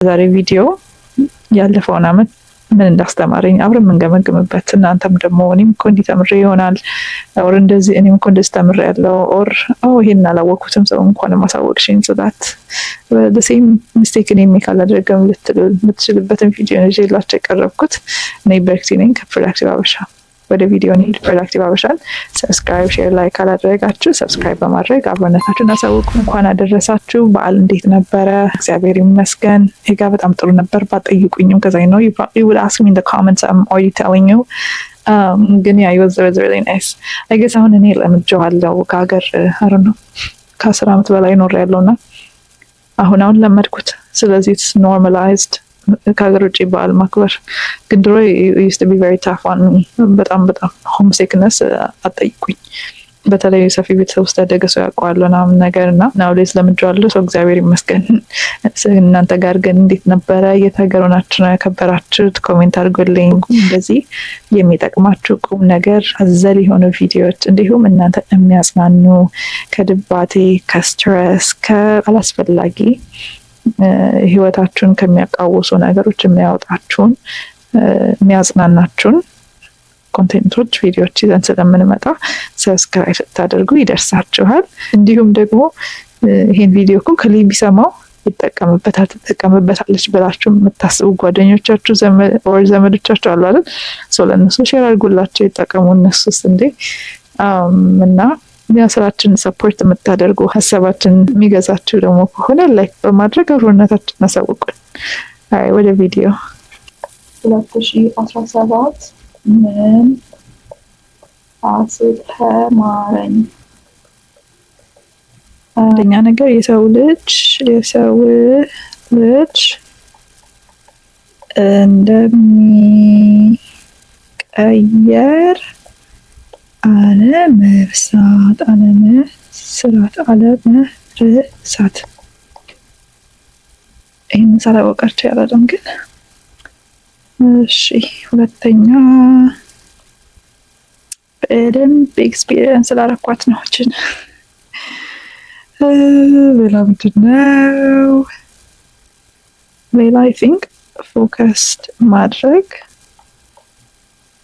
ዛሬ ቪዲዮ ያለፈውን አመት ምን እንዳስተማረኝ አብረን የምንገመግምበት እናንተም ደግሞ እኔም እኮ እንዲህ ተምሬ ይሆናል ኦር እንደዚህ እኔም እኮ እንደዚህ ተምሬያለሁ ኦር ይሄን አላወቅኩትም ሰው እንኳን ማሳወቅሽኝ ስላት the same mistake እኔ ካላደረገም ልትችልበትን ቪዲዮ ነው ይዤላችሁ የቀረብኩት። እኔ በርክቲ ነኝ ከፕሮዳክቲቭ አበሻ። ወደ ቪዲዮ እንሂድ። ፕሮዳክቲቭ አበሻን ሰብስክራይብ፣ ሼር፣ ላይክ ካላደረጋችሁ ሰብስክራይብ በማድረግ አብሮነታችሁን አሳውቁ። እንኳን አደረሳችሁ። በዓል እንዴት ነበረ? እግዚአብሔር ይመስገን እኔ ጋር በጣም ጥሩ ነበር። ባጠይቁኝም ከዛ ነው you would ask me in the comments I'm already telling you ግን ያ it was really nice. I guess አሁን እኔ ለምጄዋለሁ ከሀገር I don't know ከ10 ዓመት በላይ ኖሬያለሁና አሁን ለመድኩት። ስለዚህ it's normalized ከሀገር ውጭ በዓል ማክበር። ግን ድሮ used to be very tough on me በጣም homesickness አጠይቁኝ። በተለይ ሰፊ ቤተሰብ ውስጥ ያደገ ሰው ያውቀዋል ምናምን ነገር እና ናውሌስ ለምጄዋለሁ። ሰው እግዚአብሔር ይመስገን። እናንተ ጋር ግን እንዴት ነበረ? የት ሀገር ሆናችሁ ነው ያከበራችሁት? ኮሜንት አድርጉልኝ። እንደዚህ የሚጠቅማችሁ ቁም ነገር አዘል የሆኑ ቪዲዮዎች እንዲሁም እናንተ የሚያጽናኑ ከድባቴ ከስትረስ ከአላስፈላጊ ህይወታችሁን ከሚያቃውሱ ነገሮች የሚያወጣችሁን የሚያጽናናችሁን ኮንቴንቶች ቪዲዮዎች ይዘን ስለምንመጣ ሰብስክራይብ ስታደርጉ ይደርሳችኋል። እንዲሁም ደግሞ ይሄን ቪዲዮ እኮ ከላይ ቢሰማው ይጠቀምበታል ትጠቀምበታለች ብላችሁ የምታስቡ ጓደኞቻችሁ ዘመዶቻችሁ አሉ አይደል? ለእነሱ ሼር አድርጉላቸው ይጠቀሙ። እነሱስ እንዴ እና ስራችን ሰፖርት የምታደርጉ ሀሳባችን የሚገዛችሁ ደግሞ ከሆነ ላይክ በማድረግ አብሮነታችን አሳውቁን። ወደ ቪዲዮ 2017 ምን አስተማረኝ? አንደኛ ነገር የሰው ልጅ እንደሚቀየር አለመርሳት ይህን ሳላወቃቸው ያላለም ግን እሺ። ሁለተኛ በደንብ ኤክስፒሪየንስ ስላረኳት ነው እችን ሌላ ምንድን ነው? ሌላ አይ ቲንክ ፎከስድ ማድረግ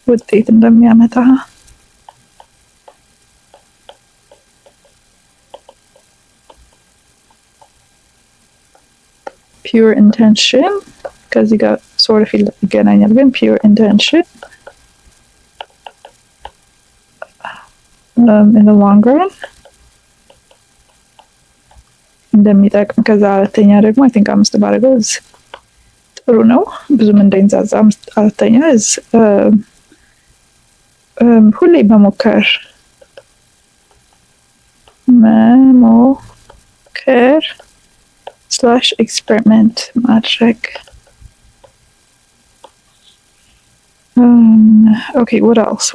ውጤት እንደሚያመጣ pure intention ከዚህ ጋር sort of ይገናኛል ግን pure intention in the long run እንደሚጠቅም። ከዛ አራተኛ ደግሞ I think አምስት ባደረገው ጥሩ ነው ብዙም እንዳይንዛዛ። አራተኛ ሁሌ መሞከር /experiment ማድረግ። Okay, what else?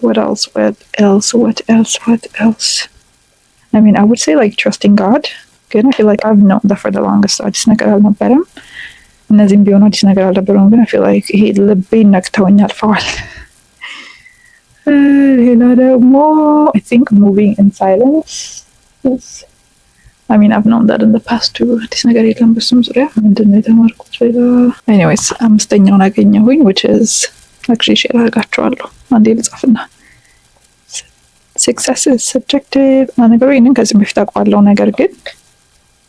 I mean, I would say like trusting God. Good. I feel like I've known that for the longest. አዲስ ነገር አልነበረም። እነዚህም ቢሆኑ አዲስ ነገር አልነበረም ግን I feel like ይሄ ልቤን ነክተውኝ አልፈዋል። ሌላ ደግሞ I think moving in silence is I mean, I've known that in the past too. አዲስ ነገር የለም በሱም ዙሪያ። ምንድነው የተማርኩት ሌላ? Anyways, አምስተኛውን አገኘሁኝ which is actually ሼር አድርጋችኋለሁ። አንዴ ልጻፍና success is subjective ነገሩ ይሄንን ከዚህ በፊት አውቀዋለሁ ነገር ግን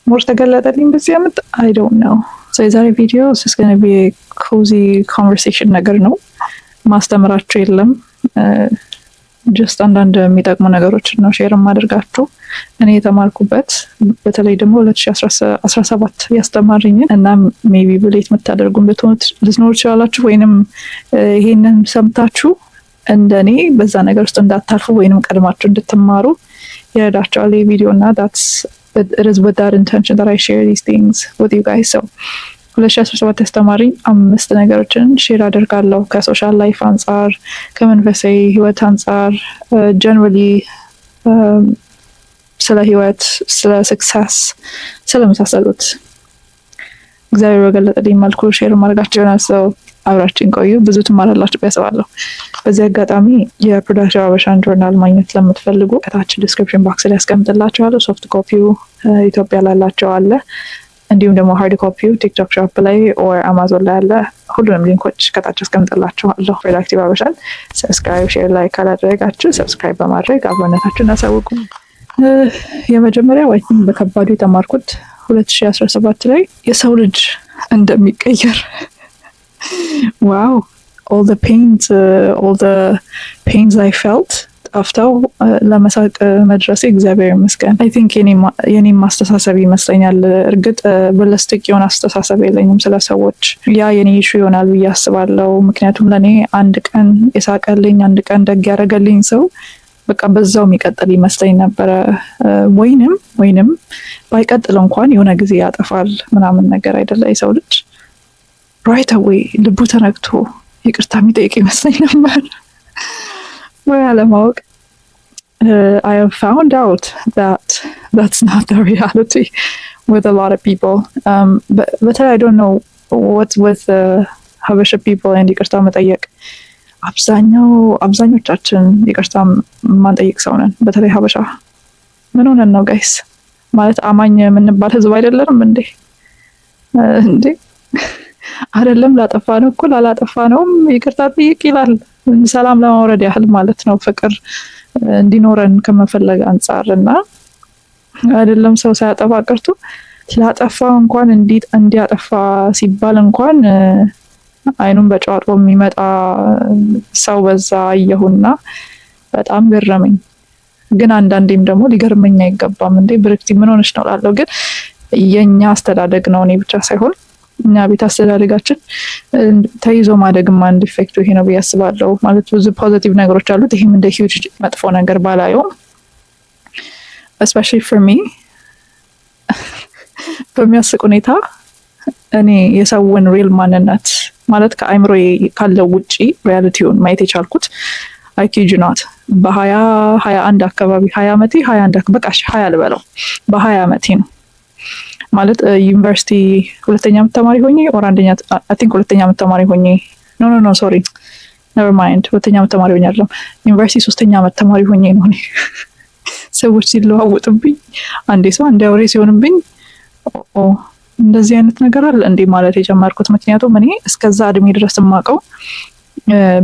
ሞር ተገለጠልኝ በዚህ አመት I don't know. So የዛሬ ቪዲዮ is just going to be a cozy conversation ነገር ነው። ማስተምራችሁ የለም ጀስት አንዳንድ የሚጠቅሙ ነገሮችን ነው ሼር ማድረጋችሁ። እኔ የተማርኩበት በተለይ ደግሞ 2017 ያስተማረኝን እና ሜቢ ብሌት መታደርጉን ልትኖሩ ትችላላችሁ ወይንም ይሄንን ሰምታችሁ እንደኔ በዛ ነገር ውስጥ እንዳታልፉ ወይንም ቀድማችሁ እንድትማሩ ይረዳችኋል ይሄ ቪዲዮ እና it is with that intention that I share these things with you guys. So 2017 ያስተማረኝ 5 ነገሮችን ሼር አደርጋለሁ ከሶሻል ላይፍ አንፃር ከመንፈሳዊ ህይወት አንፃር generally ስለ ህይወት ስለ success ስለመሳሰሉት እግዚአብሔር በገለጠልኝ መልኩ ሼር ማድረጋቸው ይሆናል። ሰው አብራችን ቆዩ፣ ብዙ ትማራላችሁ ብዬ አስባለሁ። በዚህ አጋጣሚ የፕሮዳክቲቭ አበሻን ጆርናል ማግኘት ለምትፈልጉ ከታች ዲስክሪፕሽን ቦክስ ላይ አስቀምጥላችኋለሁ። ሶፍት ኮፒው ኢትዮጵያ ላላቸው አለ እንዲሁም ደግሞ ሃርድ ኮፒው ቲክቶክ ሾፕ ላይ ኦር አማዞን ላይ አለ። ሁሉንም ሊንኮች ከታች አስቀምጥላችኋለሁ። ፕሮዳክቲቭ ሀበሻን ሰብስክራይብ፣ ሼር፣ ላይክ ካላደረጋችሁ ሰብስክራይብ በማድረግ አብሮነታችሁን አሳውቁ። የመጀመሪያው አይ ቲንክ በከባዱ የተማርኩት 2017 ላይ የሰው ልጅ እንደሚቀየር ዋው all the pains I felt ጠፍተው ለመሳቅ መድረሴ እግዚአብሔር ይመስገን። አይ ቲንክ የኔም ማስተሳሰብ ይመስለኛል። እርግጥ በለስቲክ የሆነ አስተሳሰብ የለኝም ስለ ሰዎች። ያ የኔ ኢሹ ይሆናል ብዬ አስባለሁ። ምክንያቱም ለእኔ አንድ ቀን የሳቀልኝ፣ አንድ ቀን ደግ ያደረገልኝ ሰው በቃ በዛው የሚቀጥል ይመስለኝ ነበረ። ወይንም ባይቀጥል እንኳን የሆነ ጊዜ ያጠፋል ምናምን ነገር አይደለ የሰው ልጅ ራይት አዌይ ልቡ ተነክቶ ይቅርታ የሚጠይቅ ይመስለኝ ነበር ወይ አለማወቅ። I have found out that that's not the reality with a lot of people. But I don't know what's with Habesha people and ይቅርታ መጠየቅ። አብዛኞቻችን ይቅርታ ማንጠይቅ ሰው ነን። በተለይ ሀበሻ ምን ሆነን ነው ጋይስ? ማለት አማኝ የምንባል ህዝብ አይደለንም እንዴ? አይደለም ላጠፋ ነው እኮ ላላጠፋ ነውም ይቅርታ ጠይቅ ይላል። ሰላም ለማውረድ ያህል ማለት ነው፣ ፍቅር እንዲኖረን ከመፈለግ አንጻር እና አይደለም ሰው ሳያጠፋ ቀርቶ ላጠፋ እንኳን እንዲያጠፋ ሲባል እንኳን አይኑን በጨዋጦ የሚመጣ ሰው በዛ አየሁና በጣም ገረመኝ። ግን አንዳንዴም ደግሞ ሊገርመኝ አይገባም። እንዴ ብርክቲ ምን ሆነሽ ነው ላለው። ግን የኛ አስተዳደግ ነው፣ እኔ ብቻ ሳይሆን እኛ ቤት አስተዳደጋችን ተይዞ ማደግማ አንድ ኢፌክቱ ይሄ ነው ብዬ አስባለሁ። ማለት ብዙ ፖዚቲቭ ነገሮች አሉት። ይሄም እንደ ሂውጅ መጥፎ ነገር ባላየውም especially for me በሚያስቅ ሁኔታ እኔ የሰውን ሪል ማንነት ማለት ከአይምሮ ካለው ውጪ ሪያሊቲውን ማየት የቻልኩት አይኪጅናት በ21 አካባቢ 20 ዓመቴ 21 በቃ 20 ልበለው በ20 ዓመቴ ነው ማለት ዩኒቨርሲቲ ሁለተኛ ዓመት ተማሪ ሆኜ ኦር አንደኛ አይ ቲንክ ሁለተኛ ዓመት ተማሪ ሆኜ ኖ ሶሪ never mind ሁለተኛ ዓመት ተማሪ ሆኜ አይደለም ዩኒቨርሲቲ ሶስተኛ ዓመት ተማሪ ሆኜ ነው እኔ ሰዎች ሲለዋወጡብኝ አንዴ ሰው አንዴ አውሬ ሲሆንብኝ እንደዚህ አይነት ነገር አለ እንዴ ማለት የጀመርኩት። ምክንያቱም እኔ እስከዛ እድሜ ድረስ የማውቀው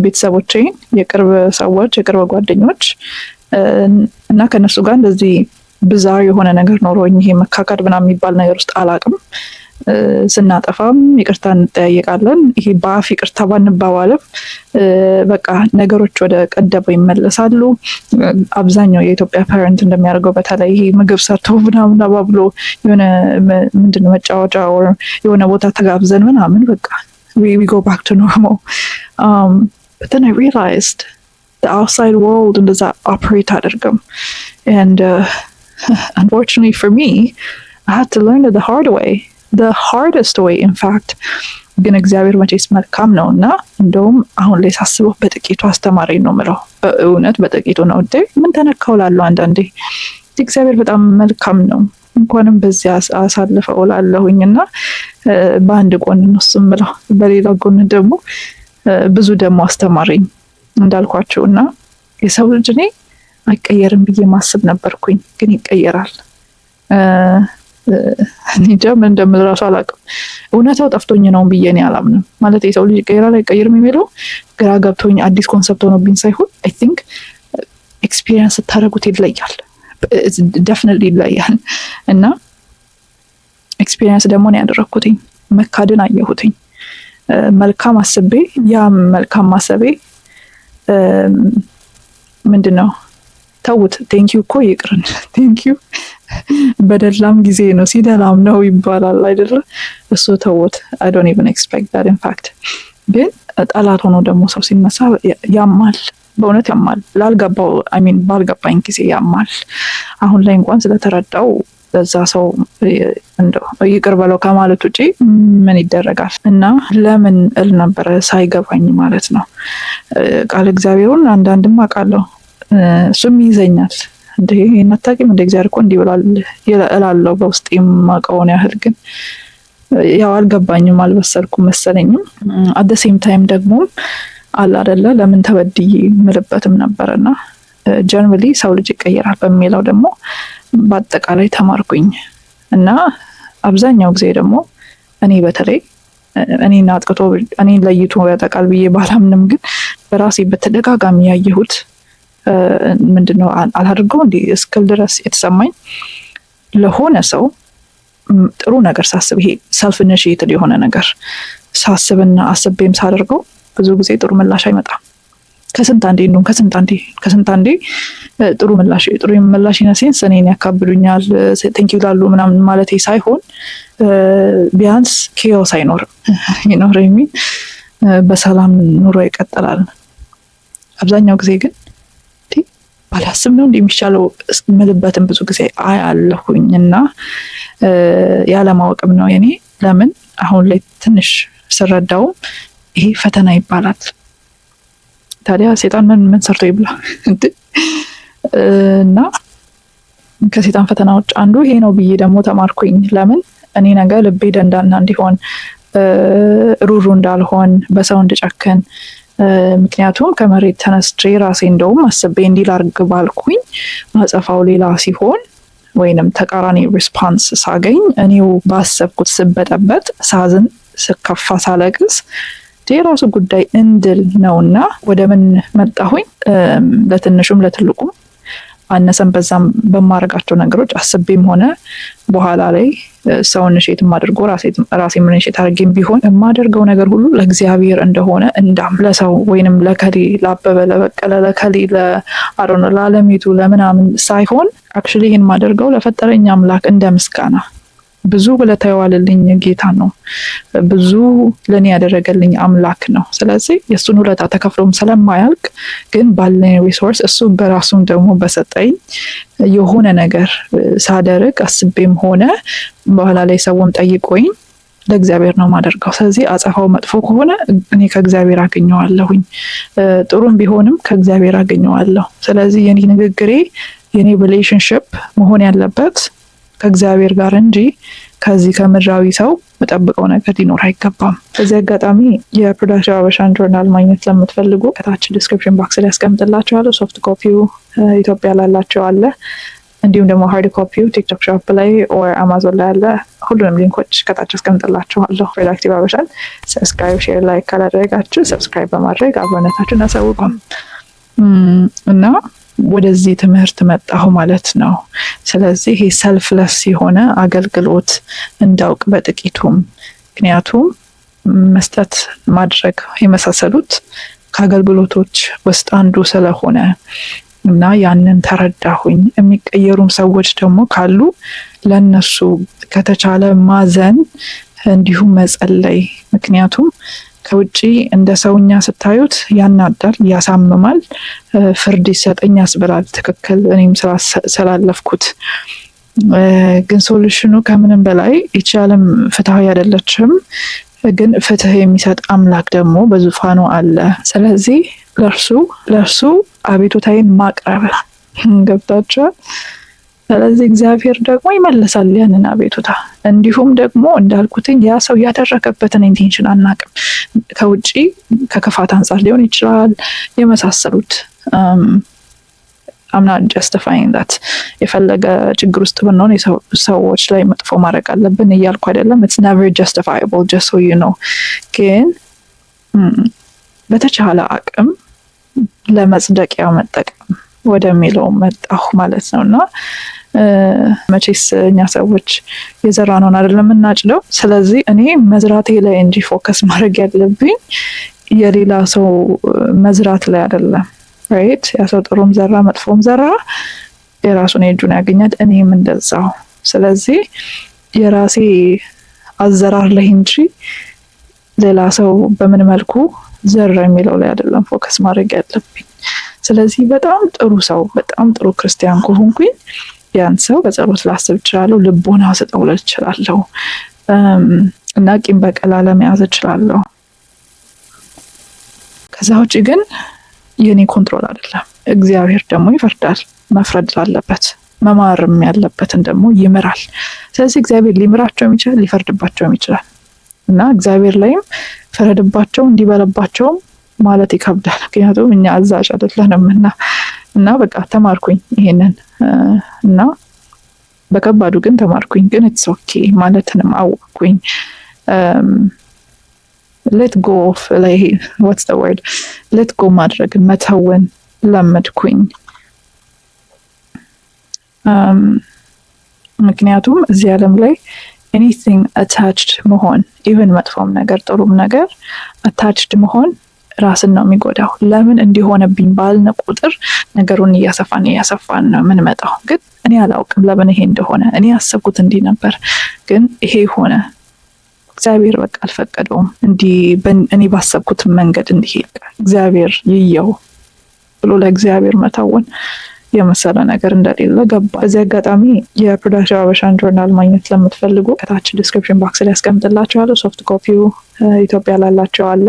ቤተሰቦቼን፣ የቅርብ ሰዎች፣ የቅርብ ጓደኞች እና ከነሱ ጋር እንደዚህ ብዛር የሆነ ነገር ኖሮኝ ይሄ መካከድ ምናምን የሚባል ነገር ውስጥ አላቅም። ስናጠፋም ይቅርታ እንጠያየቃለን። ይሄ በአፍ ይቅርታ ባንባባልም በቃ ነገሮች ወደ ቀደመው ይመለሳሉ። አብዛኛው የኢትዮጵያ ፓረንት እንደሚያደርገው በተለይ ይሄ ምግብ ሰርተው ምናምን አባብሎ የሆነ ምንድነው መጫወቻ የሆነ ቦታ ተጋብዘን ምናምን በቃ we go back to normal. But then I realized the outside world እንደዛ operate አደርግም. And unfortunately for me, I had to learn it the hard way. The hardest way in fact. ግን እግዚአብሔር መቼስ መልካም ነው እና እንደውም አሁን ላይ ሳስበው በጥቂቱ አስተማሪ ነው የምለው። በእውነት በጥቂቱ ነው እንዴ ምን ተነካው ላለው አንዳንዴ እግዚአብሔር በጣም መልካም ነው እንኳንም በዚያ አሳልፈው ላለሁኝና በአንድ ጎን ነው እሱም ብለው በሌላ ጎን ደግሞ ብዙ ደግሞ አስተማሪኝ እንዳልኳቸውና የሰው ልጅ እኔ አይቀየርም ብዬ ማስብ ነበርኩኝ። ግን ይቀየራል። እንጃ ምን እንደምል እራሱ አላውቅም። እውነታው ጠፍቶኝ ነው ብዬ እኔ አላምንም። ማለት የሰው ልጅ ይቀየራል አይቀየርም የሚለው ግራ ገብቶኝ አዲስ ኮንሰፕት ሆኖብኝ ሳይሆን አይ ቲንክ ኤክስፒሪየንስ ስታደርጉት ይለያል። ዴፊኒትሊ ይለያል። እና ኤክስፒሪየንስ ደግሞ ነው ያደረኩትኝ። መካድን አየሁትኝ። መልካም አስቤ ያ መልካም ማሰቤ ምንድነው ተውት ቴንኪዩ እኮ ይቅርን ቴንኪዩ በደላም ጊዜ ነው ሲደላም ነው ይባላል አይደለ? እሱ ተውት I don't even expect that in fact። ግን ጠላት ሆኖ ደግሞ ሰው ሲነሳ ያማል፣ በእውነት ያማል። ባልገባኝ ጊዜ ያማል። አሁን ላይ እንኳን ስለተረዳው በዛ ሰው እንደው ይቅር በለው ከማለት ውጪ ምን ይደረጋል? እና ለምን እል ነበር ሳይገባኝ ማለት ነው። ቃል እግዚአብሔርን አንዳንድም አውቃለሁ እሱም ይዘኛል እንዴ እናታቂም እንደ እግዚአብሔር እኮ እንዲህ ብሏል እላለሁ በውስጤ የማውቀውን ያህል። ግን ያው አልገባኝም፣ አልበሰልኩም መሰለኝም። at the same time ደግሞ አለ አይደለ ለምን ተበድዬ ምልበትም ነበርና ጀነራሊ ሰው ልጅ ይቀየራል በሚለው ደግሞ በአጠቃላይ ተማርኩኝ እና አብዛኛው ጊዜ ደግሞ እኔ በተለይ እኔን አጥቅቶ እኔን ለይቶ ያጠቃል ብዬ ባላምንም ግን በራሴ በተደጋጋሚ ያየሁት ምንድነው አላደርገው እንዴ እስክል ድረስ የተሰማኝ ለሆነ ሰው ጥሩ ነገር ሳስብ ይሄ ሰልፍ ኢኒሺየትድ የሆነ ነገር ሳስብና አስቤም ሳደርገው ብዙ ጊዜ ጥሩ ምላሽ አይመጣም። ከስንት አንዴ ጥሩ ምላሽ ይነሴንስ እኔን ያካብዱኛል ቴንክ ዩ ላሉ ምናምን ማለት ሳይሆን ቢያንስ ኬዮስ አይኖርም የሚል በሰላም ኑሮ ይቀጥላል። አብዛኛው ጊዜ ግን ባላስብ ነው እንደሚሻለው ምልበትም ብዙ ጊዜ አያለሁኝና ያለማወቅም ነው የኔ። ለምን አሁን ላይ ትንሽ ስረዳውም ይሄ ፈተና ይባላል። ታዲያ ሰይጣን ምን ሰርቶ ይብላ እና ከሰይጣን ፈተናዎች አንዱ ይሄ ነው ብዬ ደግሞ ተማርኩኝ። ለምን እኔ ነገር ልቤ ደንዳና እንዲሆን ሩሩ እንዳልሆን በሰው እንድጨክን ምክንያቱም ከመሬት ተነስቼ ራሴ እንደውም አስቤ እንዲላርግ ባልኩኝ ማጸፋው ሌላ ሲሆን ወይንም ተቃራኒ ሪስፖንስ ሳገኝ እኔው ባሰብኩት ስበጠበጥ ሳዝን ስከፋ ሳለቅስ የራሱ ጉዳይ እንድል ነውና ወደ ምን መጣሁኝ ለትንሹም ለትልቁም አነሰም በዛም በማረጋቸው ነገሮች አስቤም ሆነ በኋላ ላይ ሰውን ሼትም አድርጎ ራሴ ምን ሼት አድርጌም ቢሆን የማደርገው ነገር ሁሉ ለእግዚአብሔር እንደሆነ እንዳም ለሰው ወይንም ለከሌ ላበበ ለበቀለ ለከሌ ለአሮን ለዓለሚቱ ለምናምን ሳይሆን አክቹሊ ይሄን ማደርገው ለፈጠረኝ አምላክ እንደ ምስጋና ብዙ ውለታ የዋለልኝ ጌታ ነው። ብዙ ለኔ ያደረገልኝ አምላክ ነው። ስለዚህ የሱን ውለታ ተከፍሎም ስለማያልቅ ግን ባለኝ ሪሶርስ እሱ በራሱም ደግሞ በሰጠኝ የሆነ ነገር ሳደርግ አስቤም ሆነ በኋላ ላይ ሰውም ጠይቆኝ ለእግዚአብሔር ነው ማደርገው። ስለዚህ አጸፋው መጥፎ ከሆነ እኔ ከእግዚአብሔር አገኘዋለሁኝ፣ ጥሩም ቢሆንም ከእግዚአብሔር አገኘዋለሁ። ስለዚህ የኔ ንግግሬ የኔ ሪሌሽንሺፕ መሆን ያለበት ከእግዚአብሔር ጋር እንጂ ከዚህ ከምድራዊ ሰው መጠብቀው ነገር ሊኖር አይገባም። በዚህ አጋጣሚ የፕሮዳክሽን አበሻን ጆርናል ማግኘት ለምትፈልጉ ከታች ዲስክሪፕሽን ቦክስ ላይ ያስቀምጥላችኋለሁ። ሶፍት ኮፒው ኢትዮጵያ ላላቸው አለ፣ እንዲሁም ደግሞ ሃርድ ኮፒው ቲክቶክ ሾፕ ላይ ኦር አማዞን ላይ አለ። ሁሉንም ሊንኮች ከታች ያስቀምጥላችኋለሁ። ፕሮዳክቲቭ አበሻን ሰብስክራይብ፣ ሼር፣ ላይክ ካላደረጋችሁ ሰብስክራይብ በማድረግ አብሮነታችሁን አሳውቁም እና ወደዚህ ትምህርት መጣሁ ማለት ነው። ስለዚህ ይሄ ሰልፍለስ የሆነ አገልግሎት እንዳውቅ በጥቂቱም ምክንያቱም መስጠት ማድረግ የመሳሰሉት ከአገልግሎቶች ውስጥ አንዱ ስለሆነ እና ያንን ተረዳሁኝ። የሚቀየሩም ሰዎች ደግሞ ካሉ ለነሱ ከተቻለ ማዘን እንዲሁም መጸለይ ምክንያቱም ከውጪ እንደ ሰውኛ ስታዩት ያናዳል፣ ያሳምማል፣ ፍርድ ይሰጠኝ ያስብላል። ትክክል እኔም ስላለፍኩት ግን ሶሉሽኑ ከምንም በላይ ይቻለም ፍትሃዊ አይደለችም፣ ግን ፍትህ የሚሰጥ አምላክ ደግሞ በዙፋኑ አለ። ስለዚህ ለእርሱ አቤቱታዬን ማቅረብ ገብታችኋል። ስለዚህ እግዚአብሔር ደግሞ ይመልሳል ያንን አቤቱታ። እንዲሁም ደግሞ እንዳልኩትኝ ያ ሰው ያደረገበትን ኢንቴንሽን አናቅም። ከውጪ ከክፋት አንጻር ሊሆን ይችላል የመሳሰሉት I'm not justifying that የፈለገ ችግር ውስጥ ብንሆን ሰዎች ላይ መጥፎ ማድረግ አለብን እያልኩ አይደለም። It's never justifiable just so you know። ግን በተቻለ አቅም ለመጽደቂያ መጠቀም ወደሚለው መጣሁ ማለት ነውና መቼስ እኛ ሰዎች የዘራነውን አይደለም እናጭደው። ስለዚህ እኔ መዝራቴ ላይ እንጂ ፎከስ ማድረግ ያለብኝ የሌላ ሰው መዝራት ላይ አይደለም። ራይት ያ ሰው ጥሩም ዘራ መጥፎም ዘራ የራሱን እጁን ያገኛል፣ እኔም እንደዛው። ስለዚህ የራሴ አዘራር ላይ እንጂ ሌላ ሰው በምን መልኩ ዘራ የሚለው ላይ አይደለም ፎከስ ማድረግ ያለብኝ። ስለዚህ በጣም ጥሩ ሰው በጣም ጥሩ ክርስቲያን ከሆንኩኝ ያን ሰው በጸሎት ላስብ እችላለሁ፣ ልቦና ስጠው እችላለሁ እና ቂም በቀል አለመያዝ እችላለሁ። ከዛ ውጪ ግን የኔ ኮንትሮል አይደለም። እግዚአብሔር ደግሞ ይፈርዳል፣ መፍረድ አለበት፣ መማርም ያለበትን ደግሞ ይምራል። ስለዚህ እግዚአብሔር ሊምራቸውም ይችላል፣ ሊፈርድባቸውም ይችላል እና እግዚአብሔር ላይም ፈረድባቸው እንዲበለባቸው ማለት ይከብዳል። ምክንያቱም እኛ አዛዥ አይደለንም እና በቃ ተማርኩኝ ይሄንን እና በከባዱ ግን ተማርኩኝ። ግን ኢትስ ኦኬ ማለትንም አወቅኩኝ። ሌት ጎ ኦፍ ላይ ዋትስ ዘ ወርድ ሌት ጎ ማድረግን መተውን ለመድኩኝ። ምክንያቱም እዚህ ዓለም ላይ ኤኒቲንግ አታችድ መሆን ኢቨን መጥፎም ነገር ጥሩም ነገር አታችድ መሆን ራስን ነው የሚጎዳው። ለምን እንዲሆነብኝ ባልን ቁጥር ነገሩን እያሰፋን ነው የምንመጣው። ግን እኔ አላውቅም ለምን ይሄ እንደሆነ። እኔ ያሰብኩት እንዲህ ነበር፣ ግን ይሄ ሆነ። እግዚአብሔር በቃ አልፈቀደውም እኔ ባሰብኩት መንገድ እንዲሄድ። እግዚአብሔር ይየው ብሎ ለእግዚአብሔር መታወን የመሰለ ነገር እንደሌለ ገባ። በዚህ አጋጣሚ የፕሮዳክሽን አበሻን ጆርናል ማግኘት ለምትፈልጉ ከታች ዲስክሪፕሽን ቦክስ ላይ ያስቀምጥላችኋለሁ። ሶፍት ኮፒው ኢትዮጵያ ላላቸው አለ፣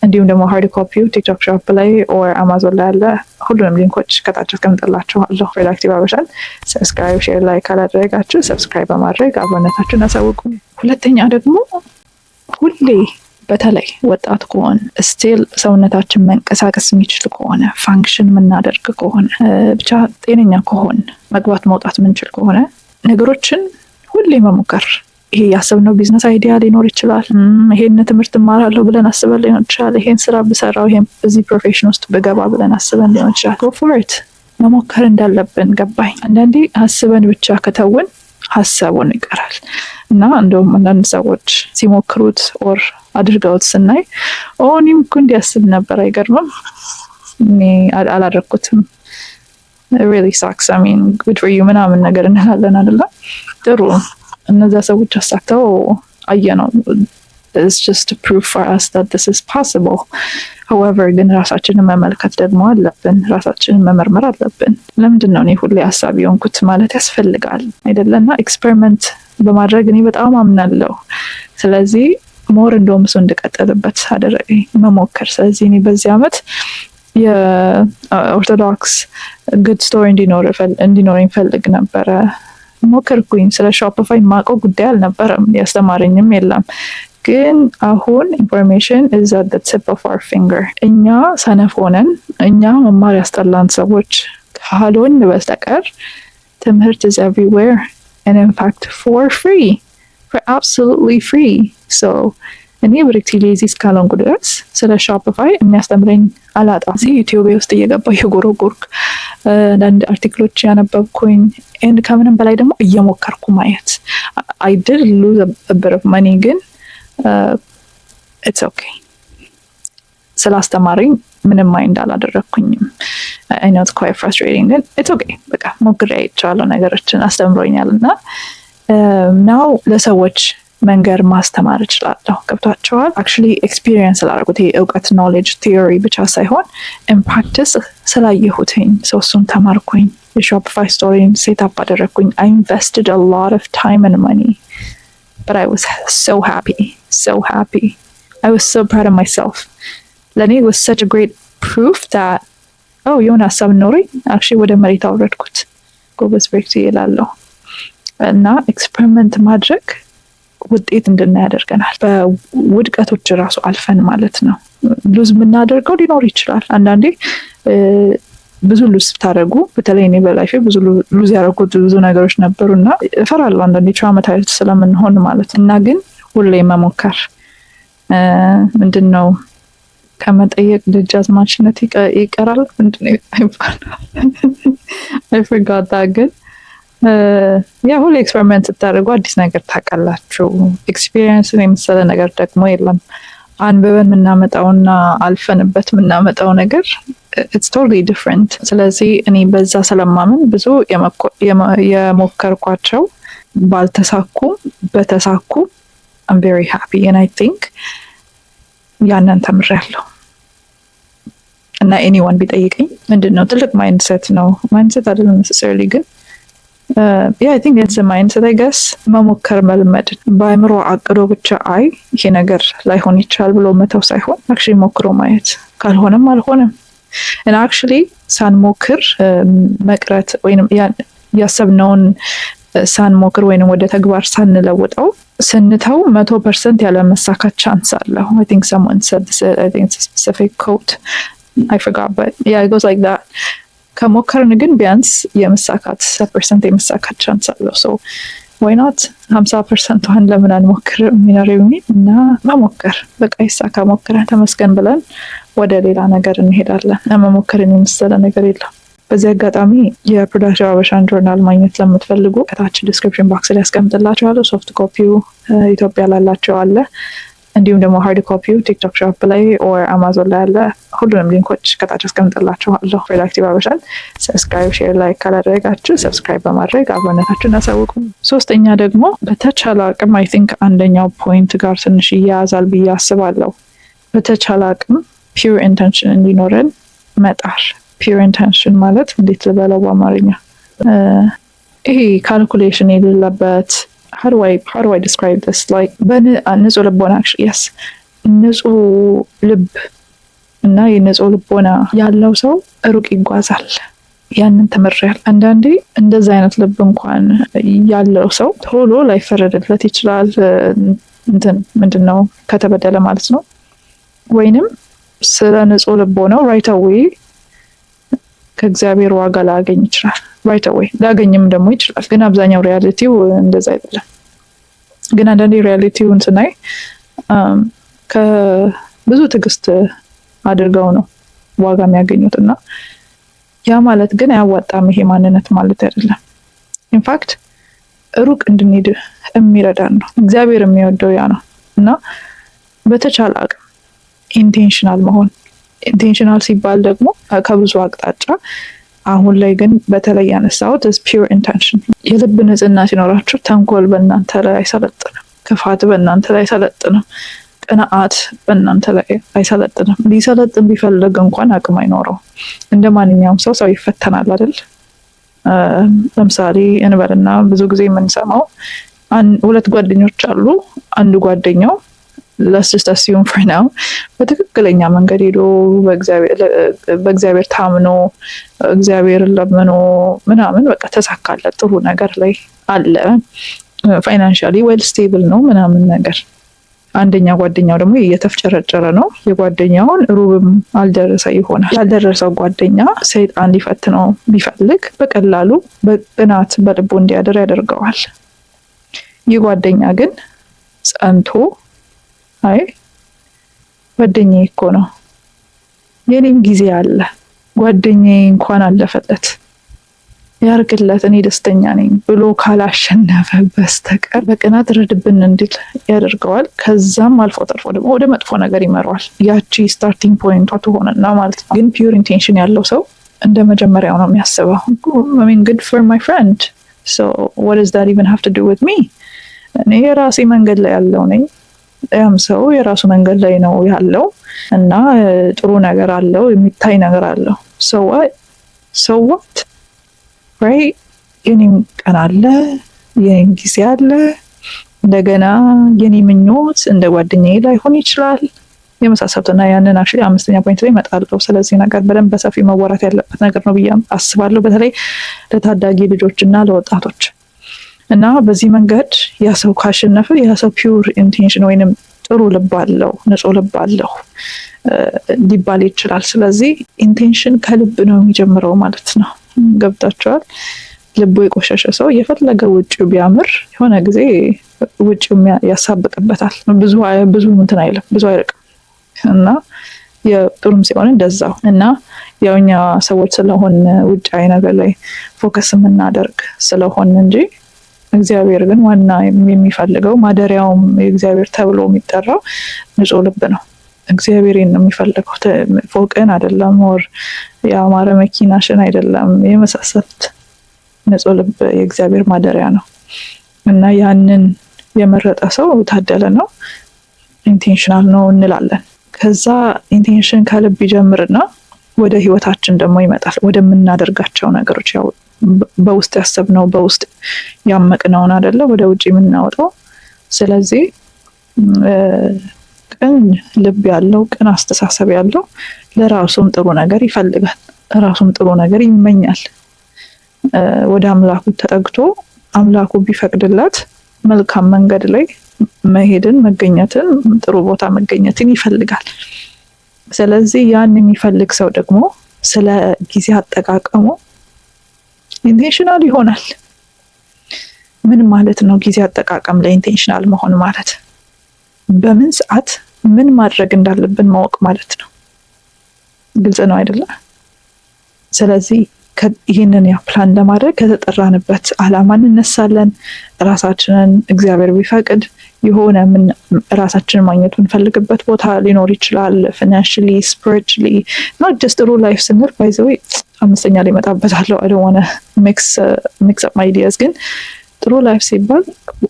እንዲሁም ደግሞ ሃርድ ኮፒው ቲክቶክ ሾፕ ላይ ኦር አማዞን ላይ አለ። ሁሉንም ሊንኮች ከታች አስቀምጥላችኋለሁ። ፕሮዳክቲቭ አበሻን ሰብስክራይብ፣ ሼር ላይ ካላደረጋችሁ ሰብስክራይብ በማድረግ አብሮነታችሁን አሳውቁ። ሁለተኛ ደግሞ ሁሌ በተለይ ወጣት ከሆን ስቲል ሰውነታችን መንቀሳቀስ የሚችል ከሆነ ፋንክሽን የምናደርግ ከሆነ ብቻ ጤነኛ ከሆን መግባት መውጣት የምንችል ከሆነ ነገሮችን ሁሌ መሞከር። ይሄ ያሰብነው ቢዝነስ አይዲያ ሊኖር ይችላል። ይሄን ትምህርት እማራለሁ ብለን አስበን ሊሆን ይችላል። ይሄን ስራ ብሰራው፣ ይሄን እዚህ ፕሮፌሽን ውስጥ ብገባ ብለን አስበን ሊሆን ይችላል። ጎ ፎር ኢት መሞከር እንዳለብን ገባኝ። አንዳንዴ አስበን ብቻ ከተውን ሀሳቡን ይቀራል እና እንደውም አንዳንድ ሰዎች ሲሞክሩት ኦር አድርገውት ስናይ እኔም እኮ እንዲያስብ ነበር፣ አይገርምም፣ እኔ አላደረኩትም፣ ሪሊ ሳክስ አሚን ጉድ ፎር ዩ ምናምን ነገር እንላለን አይደለ? ጥሩ እነዛ ሰዎች አሳክተው አየነው። it's just a proof for us that this is possible. however ግን ራሳችንን መመልከት ደግሞ አለብን፣ ራሳችንን መመርመር አለብን። ለምንድን ነው እኔ ሁሌ ሀሳብ የሆንኩት ማለት ያስፈልጋል አይደለና ኤክስፐሪመንት በማድረግ እኔ በጣም አምናለሁ። ስለዚህ ሞር እንደውም እሱ እንድቀጥልበት አደረገኝ መሞከር። ስለዚህ እኔ በዚህ ዓመት የኦርቶዶክስ ጉድ ስቶሪ እንዲኖረኝ ፈልግ ነበረ። ሞከርኩኝ። ስለ ሾፒፋይ ማውቀው ጉዳይ አልነበረም፣ ያስተማረኝም የለም። ግን አሁን ኢንፎርሜሽን is at the tip of our finger። እኛ ሰነፍ ሆነን እኛ መማር ያስጠላን ሰዎች ካልሆን በስተቀር ትምህርት is everywhere and in fact for free, for absolutely free. so እኔ ብሪክቲ ሌዚ እስካልሆንኩ ድረስ ስለ ሾፒፋይ የሚያስተምረኝ አላጣም። እዚህ ዩቲዩብ ውስጥ እየገባሁ የጎረጎርኩ አንዳንድ አርቲክሎች ያነበብኩኝ and ከምንም በላይ ደግሞ እየሞከርኩ ማየት I did lose a bit of money ግን it's okay ስላስተማረኝ ምንም ማይንድ አላደረኩኝም። I know it's quite frustrating ግን it's okay በቃ ሞክሬ አይቻለሁ፣ ነገሮችን አስተምሮኛልና now ለሰዎች መንገር ማስተማር እችላለሁ። ገብቷቸዋል። actually experience ስላደረጉት እውቀት knowledge theory ብቻ ሳይሆን in practice ስላየሁትኝ እሱን ተማርኩኝ። የሾፒፋይ ስቶሪን ሴት አፕ አደረኩኝ። I invested a lot of time and money but I was so happy. I was so proud of myself. ለኔ it was such a great proof that የሆነ ሀሳብ ኖሮኝ actually ወደ መሬት አወረድኩት። ጎበዝ ብሬክት ይላለሁ እና ኤክስፐሪመንት ማድረግ ውጤት እንድናይ ያደርገናል። በውድቀቶች ራሱ አልፈን ማለት ነው። ሉዝ የምናደርገው ሊኖር ይችላል። አንዳንዴ ብዙ ሉዝ ስታደርጉ፣ በተለይ እኔ በላይፌ ብዙ ሉዝ ያደረጉት ብዙ ነገሮች ነበሩና እፈራለሁ አንዳንዴ ትራውማታይዝድ ስለምንሆን ማለት እና ግን ሁሌ መሞከር ምንድን ነው ከመጠየቅ ደጃዝማችነት ይቀራል ምንድን ነው ይባላል። I forgot that ግን ሁሌ ኤክስፐሪመንት ስታደርጉ አዲስ ነገር ታውቃላችሁ። ኤክስፒሪየንስን የመሰለ ነገር ደግሞ የለም። አንብበን የምናመጣውና አልፈንበት የምናመጣው ነገር it's totally different። ስለዚህ እኔ በዛ ስለማምን ብዙ የሞከርኳቸው ባልተሳኩም በተሳኩ I'm very happy and I think ያንን ተምሬያለሁ። እና anyone ቢጠይቀኝ ምንድነው ትልቅ ማይንድሴት ነው። ማይንድሴት አይደለም necessarily ግን I think it's a mindset, I guess። መሞከር መልመድ በአእምሮ አቅዶ ብቻ ይሄ ነገር ላይሆን ይችላል ብሎ መተው ሳይሆን actually ሞክሮ ማየት፣ ካልሆነም አልሆነም and actually ሳንሞክር መቅረት ወይንም ያሰብነውን ሳንሞክር ወይንም ወደ ተግባር ሳንለውጠው ስንተው 100% ያለ መሳካት ቻንስ አለው። I think someone said this, I think it's a specific quote, I forgot, but it goes like that። ከሞከርን ግን ቢያንስ የመሳካት 10% የመሳካት ቻንስ አለው። ሶ ወይ ናት 50%ን ለምን አንሞክርም እና መሞከር በቃ ይሳካ፣ ሞክረን ተመስገን ብለን ወደ ሌላ ነገር እንሄዳለን። መሞከርን የመሰለ ነገር የለም። በዚህ አጋጣሚ የፕሮዳክቲቭ ሀበሻን ጆርናል ማግኘት ለምትፈልጉ ከታች ዲስክሪፕሽን ቦክስ ላይ ያስቀምጥላችኋለሁ። ሶፍት ኮፒው ኢትዮጵያ ላላቸው አለ፣ እንዲሁም ደግሞ ሃርድ ኮፒው ቲክቶክ ሾፕ ላይ ኦር አማዞን ላይ አለ። ሁሉንም ሊንኮች ከታች አስቀምጥላችኋለሁ። ፕሮዳክቲቭ ሀበሻን ሰብስክራይብ፣ ሼር፣ ላይክ ካላደረጋችሁ ሰብስክራይብ በማድረግ አብሮነታችሁን አሳውቁ። ሶስተኛ ደግሞ በተቻለ አቅም አይ ቲንክ አንደኛው ፖይንት ጋር ትንሽ ይያያዛል ብዬ አስባለሁ። በተቻለ አቅም ፒውር ኢንተንሽን እንዲኖረን መጣር። ፒውር ኢንተንሽን ማለት እንዴት ልበለው በአማርኛ? ይሄ ካልኩሌሽን የሌለበት how do I describe this? Like ንጹህ ልቦና actually yes ንጹህ ልብ እና የንጹህ ልቦና ያለው ሰው ሩቅ ይጓዛል። ያንን ተመሪያል። አንዳንዴ እንደዛ አይነት ልብ እንኳን ያለው ሰው ቶሎ ላይፈረድለት ይችላል። ምንድነው ከተበደለ ማለት ነው። ወይንም ስለ ንጹህ ልቦናው right away ከእግዚአብሔር ዋጋ ላገኝ ይችላል። right away ላገኝም ደግሞ ይችላል። ግን አብዛኛው ሪያሊቲው እንደዛ አይደለም። ግን አንዳንዴ ሪያሊቲውን ስናይ ከብዙ ትዕግስት አድርገው ነው ዋጋ የሚያገኙት እና ያ ማለት ግን አያዋጣም። ይሄ ማንነት ማለት አይደለም። ኢንፋክት ሩቅ እንድንሄድ የሚረዳን ነው። እግዚአብሔር የሚወደው ያ ነው እና በተቻለ አቅም ኢንቴንሽናል መሆን። ኢንቴንሽናል ሲባል ደግሞ ከብዙ አቅጣጫ፣ አሁን ላይ ግን በተለይ ያነሳሁት ፒውር ኢንቴንሽን። የልብ ንጽህና ሲኖራችሁ ተንኮል በእናንተ ላይ አይሰለጥንም፣ ክፋት በእናንተ ላይ አይሰለጥንም፣ ቅንዓት በእናንተ ላይ አይሰለጥንም። ሊሰለጥን ቢፈልግ እንኳን አቅም አይኖረው። እንደ ማንኛውም ሰው ይፈተናል አይደል? ለምሳሌ እንበልና ብዙ ጊዜ የምንሰማው ሁለት ጓደኞች አሉ። አንዱ ጓደኛው let's just assume for now በትክክለኛ መንገድ ሄዶ በእግዚአብሔር ታምኖ እግዚአብሔር ለምኖ ምናምን በቃ ተሳካለት፣ ጥሩ ነገር ላይ አለ፣ ፋይናንሻሊ ዌል ስቴብል ነው ምናምን ነገር። አንደኛ ጓደኛው ደግሞ እየተፍጨረጨረ ነው። የጓደኛውን ሩብም አልደረሰ ይሆናል። ያልደረሰው ጓደኛ ሰይጣን ሊፈትነው ቢፈልግ በቀላሉ በቅናት በልቡ እንዲያድር ያደርገዋል። ይህ ጓደኛ ግን ጸንቶ አይ ጓደኛዬ እኮ ነው፣ የኔም ጊዜ አለ፣ ጓደኛዬ እንኳን አለፈለት፣ ያርግለት፣ እኔ ደስተኛ ነኝ ብሎ ካላሸነፈ በስተቀር በቅናት ረድብን እንዲል ያደርገዋል። ከዛም አልፎ ተርፎ ደግሞ ወደ መጥፎ ነገር ይመራዋል። ያቺ ስታርቲንግ ፖይንቷ ትሆንና ማለት ነው። ግን ፒውር ኢንቴንሽን ያለው ሰው እንደ መጀመሪያው ነው የሚያስበው። I mean good for my friend, so what does that even have to do with me? እኔ የራሴ መንገድ ላይ ያለው ነኝ፣ ያም ሰው የራሱ መንገድ ላይ ነው ያለው እና ጥሩ ነገር አለው፣ የሚታይ ነገር አለው። so what right? የኔም ቀን አለ፣ የኔም ጊዜ አለ፣ እንደገና የኔ ምኞት እንደ ጓደኛዬ ላይሆን ይችላል የመሳሰሉትና ያንን actually አምስተኛ ፖይንት ላይ እመጣለሁ። ስለዚህ ነገር በደንብ በሰፊ መወራት ያለበት ነገር ነው ብዬ አስባለሁ፣ በተለይ ለታዳጊ ልጆችና ለወጣቶች። እና በዚህ መንገድ ያ ሰው ካሸነፈ ያ ሰው ፒውር ኢንቴንሽን ወይንም ጥሩ ልብ አለው፣ ንጹህ ልብ አለው ሊባል ይችላል። ስለዚህ ኢንቴንሽን ከልብ ነው የሚጀምረው ማለት ነው። ገብታችኋል? ልቡ የቆሸሸ ሰው የፈለገ ውጭው ቢያምር የሆነ ጊዜ ውጭው ያሳብቅበታል። ብዙ እንትን አይልም፣ ብዙ አይርቅም። እና የጥሩም ሲሆን እንደዛው። እና ያውኛ ሰዎች ስለሆን ውጫዊ ነገር ላይ ፎከስ የምናደርግ ስለሆን እንጂ እግዚአብሔር ግን ዋና የሚፈልገው ማደሪያውም የእግዚአብሔር ተብሎ የሚጠራው ንጹህ ልብ ነው። እግዚአብሔርን ነው የሚፈልገው፣ ፎቅን አይደለም፣ ወር ያማረ መኪናሽን አይደለም፣ የመሳሰሉት። ንጹህ ልብ የእግዚአብሔር ማደሪያ ነው እና ያንን የመረጠ ሰው ታደለ ነው። ኢንቴንሽናል ነው እንላለን። ከዛ ኢንቴንሽን ከልብ ይጀምርና ወደ ህይወታችን ደግሞ ይመጣል፣ ወደምናደርጋቸው ነገሮች። ያው በውስጥ ያሰብነው በውስጥ ያመቅነውን አይደለ ወደ ውጪ የምናወጣው። ስለዚህ ቅን ልብ ያለው ቅን አስተሳሰብ ያለው ለራሱም ጥሩ ነገር ይፈልጋል፣ ራሱም ጥሩ ነገር ይመኛል። ወደ አምላኩ ተጠግቶ አምላኩ ቢፈቅድለት መልካም መንገድ ላይ መሄድን፣ መገኘትን፣ ጥሩ ቦታ መገኘትን ይፈልጋል። ስለዚህ ያን የሚፈልግ ሰው ደግሞ ስለ ጊዜ አጠቃቀሙ ኢንቴንሽናል ይሆናል። ምን ማለት ነው ጊዜ አጠቃቀም ላይ ኢንቴንሽናል መሆን ማለት? በምን ሰዓት ምን ማድረግ እንዳለብን ማወቅ ማለት ነው። ግልጽ ነው አይደለ? ስለዚህ ይህንን ፕላን ለማድረግ ከተጠራንበት አላማ እንነሳለን። ራሳችንን እግዚአብሔር ቢፈቅድ የሆነ ራሳችንን ማግኘት የምንፈልግበት ቦታ ሊኖር ይችላል። ፋይናንሽሊ፣ ስፒሪቹዋሊ ኖት ጀስት ጥሩ ላይፍ ስንል ባይ ዘ ዌይ አምስተኛ ላይ እመጣበታለሁ። አይ ዶንት ዋና ሚክስ አፕ ማይ አይዲያስ። ግን ጥሩ ላይፍ ሲባል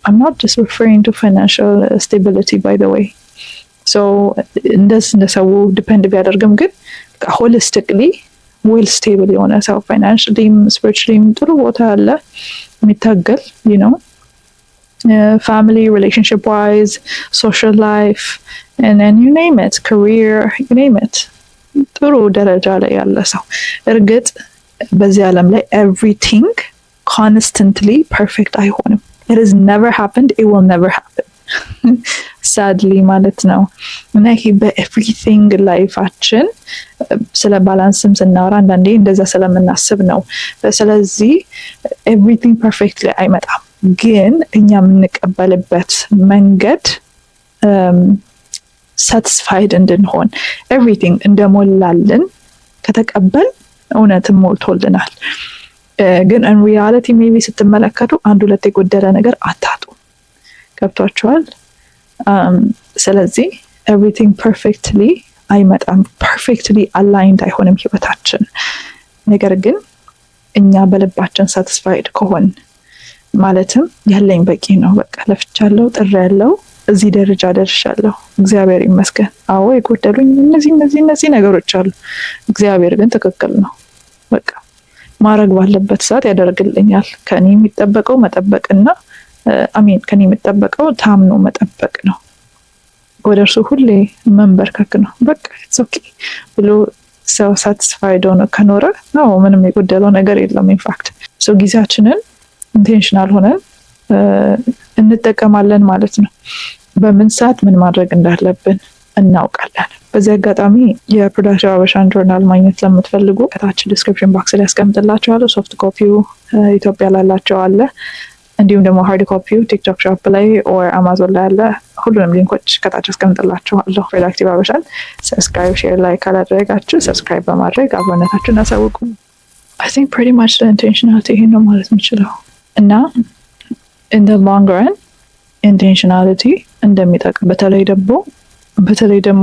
I'm not just referring to financial stability by the way. so እንደ ሰው ዲፔንድ ቢያደርግም ግን ሆሊስቲክሊ ዌል ስቴብል የሆነ ሰው ፋይናንሽሊም ስፒሪቹዋሊም ጥሩ ቦታ ያለ የሚታገል family, relationship wise, social life, and then you name it, career, you name it. ጥሩ ደረጃ ላይ ያለ ሰው እርግጥ በዚህ ዓለም ላይ everything constantly perfect አይሆንም። It has never happened, it will never happen. sadly ማለት ነው። እና ይሄ በኤቭሪቲንግ ላይፋችን ስለ ባላንስም ስናወራ አንዳንዴ እንደዛ ስለምናስብ ነው። ስለዚህ ኤቭሪቲንግ ፐርፌክትሊ አይመጣም፣ ግን እኛ የምንቀበልበት መንገድ ሳቲስፋይድ እንድንሆን ኤቭሪቲንግ እንደሞላልን ከተቀበል እውነትም ሞልቶልናል። ግን ኢን ሪያሊቲ ሜቢ ስትመለከቱ አንድ ሁለት የጎደለ ነገር አታጡ። ገብቷችኋል? ስለዚህ ኤቭሪቲንግ ፐርፌክትሊ አይመጣም፣ ፐርፌክትሊ አላይንድ አይሆንም ህይወታችን። ነገር ግን እኛ በልባችን ሳቲስፋይድ ከሆን ማለትም ያለኝ በቂ ነው፣ በቃ ለፍቻለሁ፣ ጥሬያለሁ፣ እዚህ ደረጃ ደርሻለሁ፣ እግዚአብሔር ይመስገን። አዎ የጎደሉኝ እነዚህ ነገሮች አሉ፣ እግዚአብሔር ግን ትክክል ነው፣ በቃ ማድረግ ባለበት ሰዓት ያደርግልኛል። ከኔ የሚጠበቀው መጠበቅና ከኔ የሚጠበቀው ታምኖ መጠበቅ ነው። ወደ እርሱ ሁሌ መንበርከክ ነው። በቃ ኢትስ ኦኬ ብሎ ሰው ሳቲስፋይድ ሆኖ ከኖረ ምንም የጎደለው ነገር የለም። ኢንፋክት ሰው ጊዜያችንን ኢንቴንሽናል ሆነን እንጠቀማለን ማለት ነው። በምን ሰዓት ምን ማድረግ እንዳለብን እናውቃለን። በዚህ አጋጣሚ የፕሮዳክቲቭ ሀበሻን ጆርናል ማግኘት ለምትፈልጉ ከታች ዲስክሪፕሽን ቦክስ ላይ ያስቀምጥላችኋለሁ። ሶፍት ኮፒው ኢትዮጵያ ላላቸው አለ፣ እንዲሁም ደግሞ ሃርድ ኮፒው ቲክቶክ ሾፕ ላይ ኦር አማዞን ላይ አለ። ሁሉንም ሊንኮች ከታች አስቀምጥላችኋለሁ። ፕሮዳክቲቭ ሀበሻን ሰብስክራይብ፣ ሼር፣ ላይክ ካላደረጋችሁ ሰብስክራይብ በማድረግ አብሮነታችሁን አሳውቁ። አይ ቲንክ ፕሪቲ ማች ኢንቴንሽናሊቲ ይሄን ነው ማለት የምችለው እና ኢን ዘ ሎንግ ረን ኢንቴንሽናሊቲ እንደሚጠቅም በተለይ ደግሞ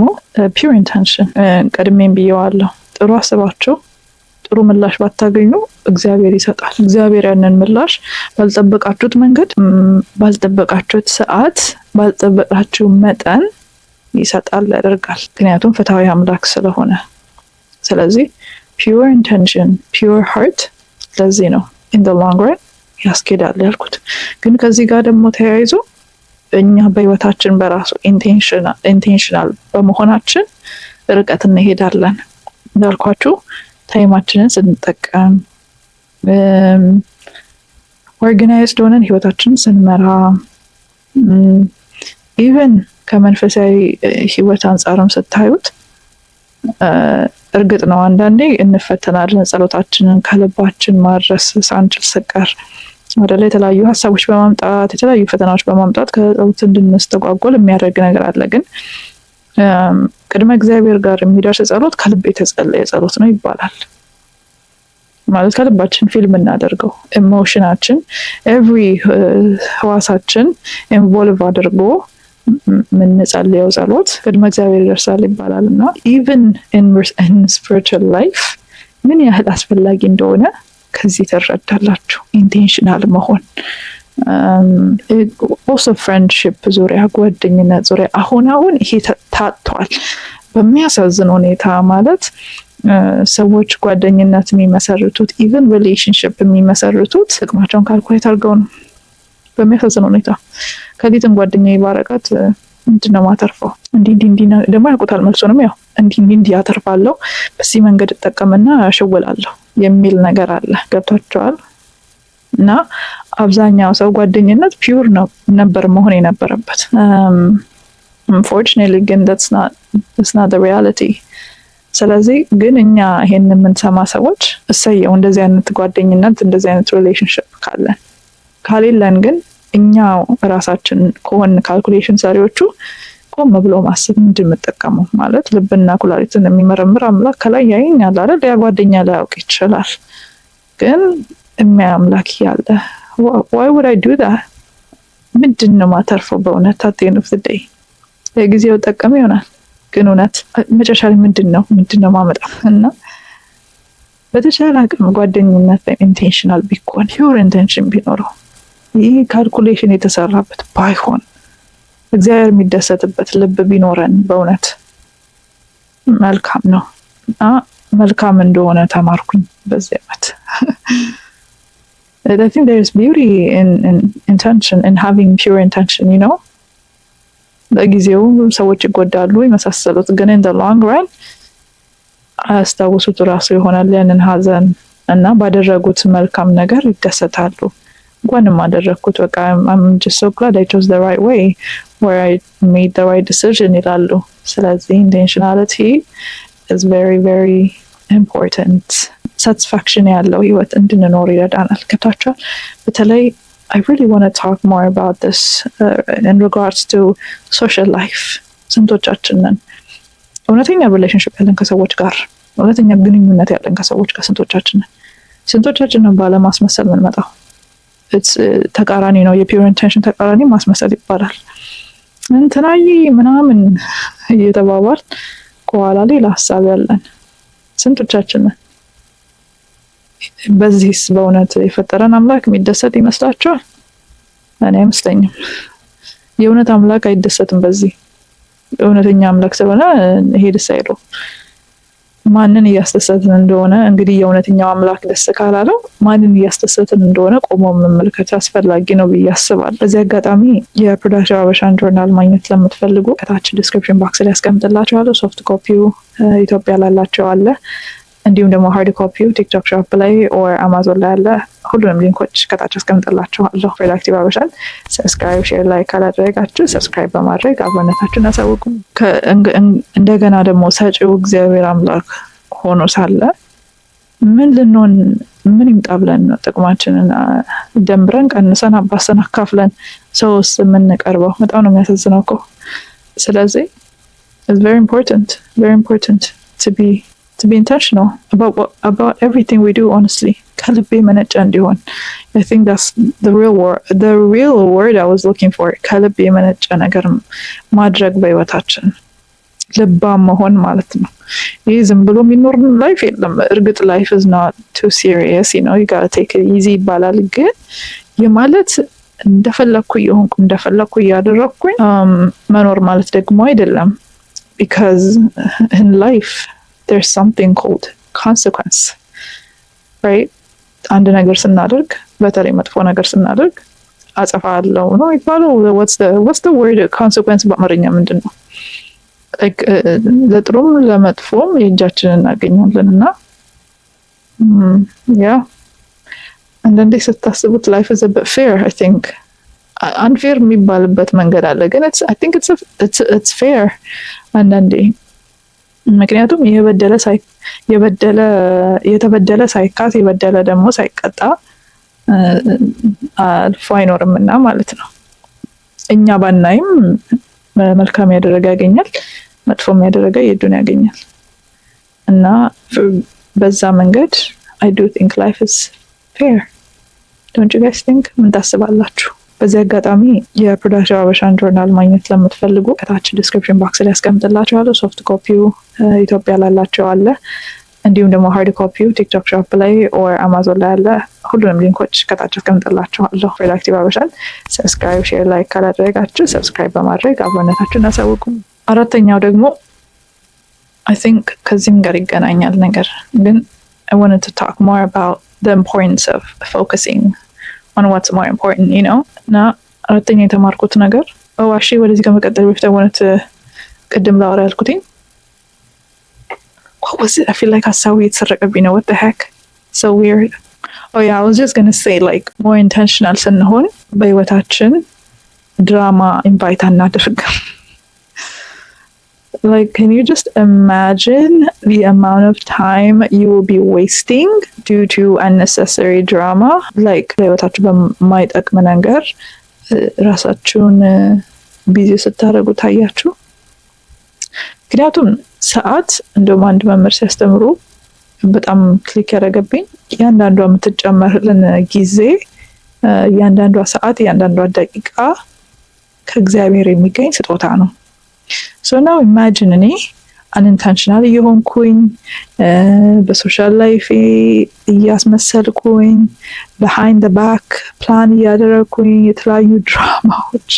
ፒውር ኢንቴንሽን ቀድሜም ብየዋለሁ። ጥሩ አስባችሁ ጥሩ ምላሽ ባታገኙ እግዚአብሔር ይሰጣል። እግዚአብሔር ያንን ምላሽ ባልጠበቃችሁት መንገድ፣ ባልጠበቃችሁት ሰዓት፣ ባልጠበቃችሁ መጠን ይሰጣል፣ ያደርጋል። ምክንያቱም ፍትሃዊ አምላክ ስለሆነ። ስለዚህ ፒውር ኢንቴንሽን፣ ፒውር ሃርት ለዚህ ነው ኢን ዘ ሎንግ ረን ያስኬዳል ያልኩት። ግን ከዚህ ጋር ደግሞ ተያይዞ እኛ በህይወታችን በራሱ ኢንቴንሽናል በመሆናችን ርቀት እንሄዳለን። እንዳልኳችሁ ታይማችንን ስንጠቀም፣ ኦርጋናይዝድ ሆነን ህይወታችንን ስንመራ፣ ኢቨን ከመንፈሳዊ ህይወት አንጻርም ስታዩት እርግጥ ነው አንዳንዴ እንፈተናለን። ጸሎታችንን ከልባችን ማድረስ ሳንችል ስቀር ወደ ላይ የተለያዩ ሀሳቦች በማምጣት የተለያዩ ፈተናዎች በማምጣት ከጸሎት እንድንስተጓጎል የሚያደርግ ነገር አለ። ግን ቅድመ እግዚአብሔር ጋር የሚደርስ ጸሎት ከልብ የተጸለየ ጸሎት ነው ይባላል። ማለት ከልባችን ፊልም እናደርገው ኢሞሽናችን ኤቭሪ ህዋሳችን ኢንቮልቭ አድርጎ ምንጸልየው ጸሎት ቅድመ እግዚአብሔር ይደርሳል ይባላል። እና ኢቨን ኢን ስፒሪቹዋል ላይፍ ምን ያህል አስፈላጊ እንደሆነ ከዚህ ተረዳላችሁ። ኢንቴንሽናል መሆን ኦልሶ ፍሬንድሺፕ ዙሪያ፣ ጓደኝነት ዙሪያ አሁን ይሄ ታጥቷል በሚያሳዝን ሁኔታ። ማለት ሰዎች ጓደኝነት የሚመሰርቱት ኢቨን ሪሌሽንሽፕ የሚመሰርቱት ጥቅማቸውን ካልኩሌት አድርገው ነው። በሚያሳዝን ሁኔታ ከሊትን ጓደኛ ይባረቃት ምንድነው ማተርፈው? እንዲህ ደግሞ ያውቁታል መልሱንም። ያው እንዲህ ያተርፋለሁ፣ በዚህ መንገድ እጠቀምና ያሸውላለሁ የሚል ነገር አለ። ገብቷቸዋል? እና አብዛኛው ሰው ጓደኝነት ፒውር ነበር መሆን የነበረበት። unfortunately ግን that's not the reality። ስለዚህ ግን እኛ ይሄን የምንሰማ ሰዎች እሰየው እንደዚህ አይነት ጓደኝነት እንደዚህ አይነት ሪሌሽንሽፕ ካሌለን ግን እኛው ራሳችን ከሆን ካልኩሌሽን ሰሪዎቹ ቆም ብሎ ማሰብ ምንድን የምጠቀመው ማለት ልብና ኩላሊትን የሚመረምር አምላክ ከላይ ያየኛል አይደል? ያ ጓደኛ ላያውቅ ይችላል፣ ግን የሚያይ አምላክ ያለ why would I do that? ምንድን ነው ማተርፈው በእውነት at the end of the day? ለጊዜው ጠቀም ይሆናል፣ ግን እውነት መጨረሻ ላይ ምንድን ነው ማመጣው? እና በተሻለ አቅም ጓደኝነት ኢንቴንሽናል ቢሆን ፒውር ኢንቴንሽን ቢኖረው ይህ ካልኩሌሽን የተሰራበት ባይሆን እግዚአብሔር የሚደሰትበት ልብ ቢኖረን በእውነት መልካም ነው። እና መልካም እንደሆነ ተማርኩኝ በዚህ ዓመት። I think there is beauty in intention, in having pure intention, you know? ለጊዜው ሰዎች ይጎዳሉ የመሳሰሉት፣ ግን in the long run አያስታውሱት ራሱ ይሆናል ያንን ሀዘን እና ባደረጉት መልካም ነገር ይደሰታሉ። እንኳንም አደረግኩት በቃ I'm just so glad I chose the right way where I made the right decision ይላሉ። ስለዚህ intentionality is very very important. satisfaction ያለው ህይወት እንድንኖር ይረዳናል። ከታቻ በተለይ I really want to talk more about this in regards to social life. ስንቶቻችንን እውነተኛ ሪሌሽንሽፕ ያለን ከሰዎች ጋር እውነተኛ ግንኙነት ያለን ከሰዎች ጋር ስንቶቻችንን ባለማስመሰል ምን መጣው? ተቃራኒ ነው። የፒውር ኢንቴንሽን ተቃራኒ ማስመሰል ይባላል። እንትናይ ምናምን እየተባባል ከኋላ ሌላ ሀሳብ ያለን ስንቶቻችንን? በዚህስ በእውነት የፈጠረን አምላክ የሚደሰት ይመስላችኋል? እኔ አይመስለኝም። የእውነት አምላክ አይደሰትም በዚህ። እውነተኛ አምላክ ስለሆነ ይሄ ደስ አይለው። ማንን እያስደሰትን እንደሆነ እንግዲህ የእውነተኛው አምላክ ደስ ካላለው ማንን እያስደሰትን እንደሆነ ቆሞ መመልከት አስፈላጊ ነው ብዬ አስባለሁ። በዚህ አጋጣሚ የፕሮዳክሽን አበሻን ጆርናል ማግኘት ለምትፈልጉ ከታች ዲስክሪፕሽን ቦክስ ላይ ያስቀምጥላችኋለሁ። ሶፍት ኮፒው ኢትዮጵያ ላላቸው አለ፣ እንዲሁም ደግሞ ሃርድ ኮፒው ቲክቶክ ሾፕ ላይ ኦር አማዞን ላይ አለ። ሁሉንም ሊንኮች ከታች አስቀምጥላችኋለሁ። ፕሮዳክቲቭ አበሻን ሰብስክራይብ፣ ሼር፣ ላይክ ካላደረጋችሁ ሰብስክራይብ በማድረግ አብሮነታችሁን አሳውቁ። እንደገና ደግሞ ሰጪው እግዚአብሔር አምላክ ሆኖ ሳለ ምን ይምጣ ብለን ነው ጥቅማችንን ደምረን ቀንሰን አባሰን አካፍለን ሰውስ የምንቀርበው? በጣም ነው የሚያሳዝነው እኮ። ስለዚህ it's very important to be intentional about everything we do, honestly. ከልቤ መነጨ እንዲሆን I think that's the real word I was looking for. ከልቤ መነጨ ነገር ማድረግ በህይወታችን ልባም መሆን ማለት ነው። ይህ ዝም ብሎ የሚኖር ላይፍ የለም። እርግጥ life is not too serious, you know, you gotta take it easy ይባላል። ግን የማለት እንደፈለኩ እየሆንኩ እንደፈለኩ እያደረኩኝ መኖር ማለት ደግሞ አይደለም። because in life there's something called consequence, right? አንድ ነገር ስናደርግ በተለይ መጥፎ ነገር ስናደርግ አጸፋለሁ ነው ይባላል። what's the word consequence በአማርኛ ምንድን ነው? like ለጥሩም ለመጥፎም የእጃችንን እናገኛለን። እና yeah አንዳንዴ ስታስቡት life is a bit fair. I think unfair የሚባልበት መንገድ አለ፣ ግን I think it's fair አንዳንዴ። ምክንያቱም የተበደለ ሳይካስ የበደለ ደግሞ ሳይቀጣ አልፎ አይኖርምና ማለት ነው። እኛ ባናይም መልካም ያደረገ ያገኛል፣ መጥፎም ያደረገ የዱን ያገኛል። እና በዛ መንገድ I do think life is fair. Don't you guys think? ምን ታስባላችሁ? በዚህ አጋጣሚ የፕሮዳክሽን አበሻን ጆርናል ማግኘት ለምትፈልጉ ከታች ዲስክሪፕሽን ቦክስ ላይ ያስቀምጥላችኋለሁ። ሶፍት ኮፒው ኢትዮጵያ ላላቸው አለ፣ እንዲሁም ደግሞ ሃርድ ኮፒው ቲክቶክ ሾፕ ላይ ኦር አማዞን ላይ አለ። ሁሉንም ሊንኮች ከታች አስቀምጥላችኋለሁ። ፕሮዳክቲቭ አበሻን ሰብስክራይብ፣ ሼር፣ ላይክ ካላደረጋችሁ ሰብስክራይብ በማድረግ አብሮነታችሁን አሳውቁ። አራተኛው ደግሞ I think ከዚህም ጋር ይገናኛል ነገር ግን I wanted to talk more about the importance of focusing on what's more important, you know? እና አራተኛ የተማርኩት ነገር ዋሺ ወደዚህ ከመቀጠል በፊት I wanted to ቅድም ላወራ ያልኩትኝ what was it? I feel like ሀሳቡ የተሰረቀብኝ ነው. What the heck? So weird. Oh yeah, I was just gonna say like more intentional ስንሆን በህይወታችን ድራማ ኢንቫይት አናድርግ። Like, can you just imagine the amount of time you will be wasting due to unnecessary drama? Like, ህይወታችሁ በማይጠቅም ነገር ራሳችሁን ቢዚ ስታደርጉ ታያችሁ። ምክንያቱም ሰዓት እንደውም አንድ መምህር ሲያስተምሩ በጣም ክሊክ ያደረገብኝ እያንዳንዷ የምትጨመርልን ጊዜ፣ እያንዳንዷ ሰዓት፣ እያንዳንዷ ደቂቃ ከእግዚአብሔር የሚገኝ ስጦታ ነው። ሶ ናው ኢማጂን እኔ አንኢንተንሽናል እየሆንኩኝ በሶሻል ላይፌ እያስመሰልኩኝ behind the back ፕላን እያደረግኩኝ የተለያዩ ድራማዎች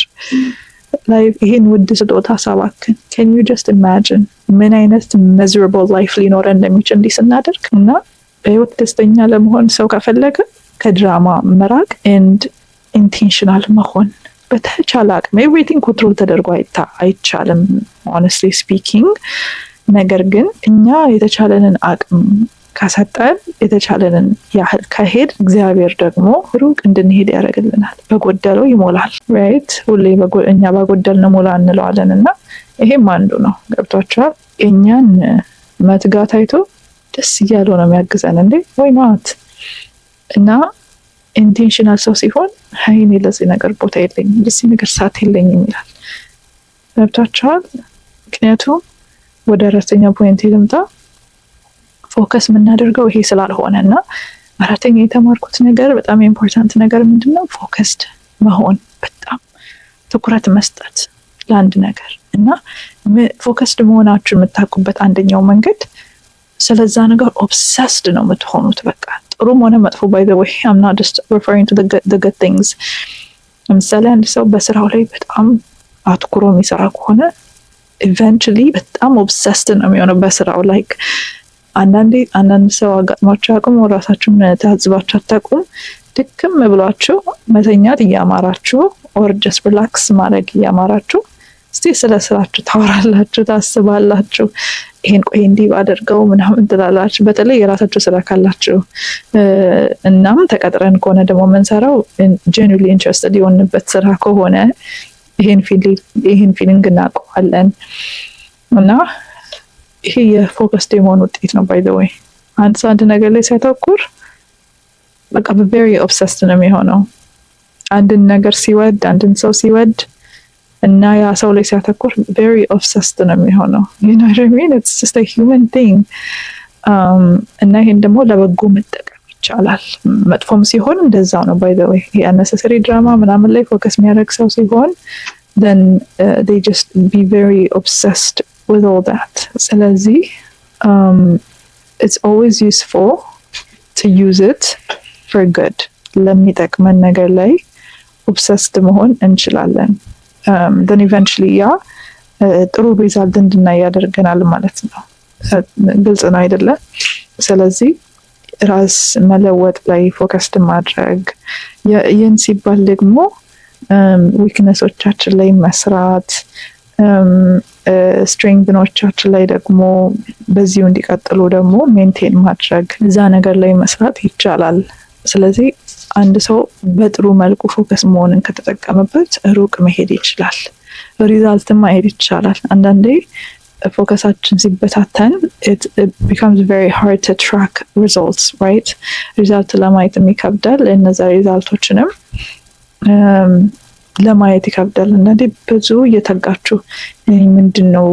ላይ ይሄን ውድ ስጦታ ሳባክን። can you just imagine ምን አይነት miserable life ሊኖረን እንደሚችል እንዲህ ስናደርግ። እና በህይወት ደስተኛ ለመሆን ሰው ከፈለገ ከድራማ መራቅ and intentional መሆን በተቻለ አቅም። ኤቭሪቲንግ ኮንትሮል ተደርጎ አይቻልም honestly speaking። ነገር ግን እኛ የተቻለንን አቅም ከሰጠን የተቻለንን ያህል ከሄድ እግዚአብሔር ደግሞ ሩቅ እንድንሄድ ያደርግልናል። በጎደለው ይሞላል። ራይት ሁሌ እኛ ባጎደልን ሞላ እንለዋለን እና ይሄም አንዱ ነው። ገብቷችኋል? እኛን መትጋት አይቶ ደስ እያለው ነው የሚያግዘን እንዴ ወይ ናት። እና ኢንቴንሽናል ሰው ሲሆን እኔ ለዚህ ነገር ቦታ የለኝም፣ ለዚህ ነገር ሰዓት የለኝም ይላል። ገብቷችኋል? ምክንያቱም ወደ አራተኛ ፖይንት ልምጣ። ፎከስ የምናደርገው ይሄ ስላልሆነ እና አራተኛ የተማርኩት ነገር በጣም ኢምፖርታንት ነገር ምንድነው? ፎከስድ መሆን፣ በጣም ትኩረት መስጠት ለአንድ ነገር። እና ፎከስድ መሆናችሁ የምታውቁበት አንደኛው መንገድ ስለዛ ነገር ኦብሰስድ ነው የምትሆኑት። በቃ ጥሩም ሆነ መጥፎ by the way I'm not just referring to the good things። ለምሳሌ አንድ ሰው በስራው ላይ በጣም አትኩሮ የሚሰራ ከሆነ eventually በጣም ኦብሰስድ ነው የሚሆነው በስራው። ላይክ አንዳንድ ሰው አጋጥሟቸው አቁም ራሳችሁን ታዝባችሁ አታውቁም? ድክም ብሏችሁ መተኛት እያማራችሁ or just relax ማድረግ እያማራችሁ እስቲ ስለ ስራችሁ ታወራላችሁ፣ ታስባላችሁ። ይሄን ቆይ እንዲህ ባደርገው ምናምን ትላላችሁ። በተለይ የራሳችሁ ስራ ካላችሁ እናም ተቀጥረን ከሆነ ደግሞ የምንሰራው genuinely interested የሆንበት ስራ ከሆነ ይሄን ፊሊንግ እናውቀዋለን። እና ይሄ የፎከስ የመሆን ውጤት ነው። ባይ ዘ ዌይ አንድ ሰው አንድ ነገር ላይ ሲያተኩር በቃ very obsessed ነው የሚሆነው። አንድን ነገር ሲወድ፣ አንድን ሰው ሲወድ እና ያ ሰው ላይ ሲያተኩር very obsessed ነው የሚሆነው። you know what I mean? It's just a human thing። እና ይሄን ደግሞ ለበጎ መጠቀም ይቻላል። መጥፎም ሲሆን እንደዛው ነው። ባይ ዘ ዌይ ይሄ unnecessary ድራማ ምናምን ላይ ፎከስ የሚያደርግ ሰው ሲሆን then they just be very obsessed with all that። ስለዚህ it's always useful to use it for good። ለሚጠቅመን ነገር ላይ obsessed መሆን እንችላለን። then eventually ያ ጥሩ ሪዛልት እንድናይ ያደርገናል ማለት ነው። ግልጽ ነው አይደለም? ስለዚህ ራስ መለወጥ ላይ ፎከስድ ማድረግ፣ ይህን ሲባል ደግሞ ዊክነሶቻችን ላይ መስራት፣ ስትሬንግኖቻችን ላይ ደግሞ በዚሁ እንዲቀጥሉ ደግሞ ሜንቴን ማድረግ፣ እዛ ነገር ላይ መስራት ይቻላል። ስለዚህ አንድ ሰው በጥሩ መልኩ ፎከስ መሆንን ከተጠቀመበት ሩቅ መሄድ ይችላል፣ ሪዛልትን ማየት ይቻላል። አንዳንዴ ፎከሳችን ሲበታተን it becomes very hard to track results, right? ሪዛልት ለማየት ይከብዳል። እነዛ ሪዛልቶችንም ለማየት ይከብዳል። አንዳንዴ ብዙ እየተጋችሁ ምንድነው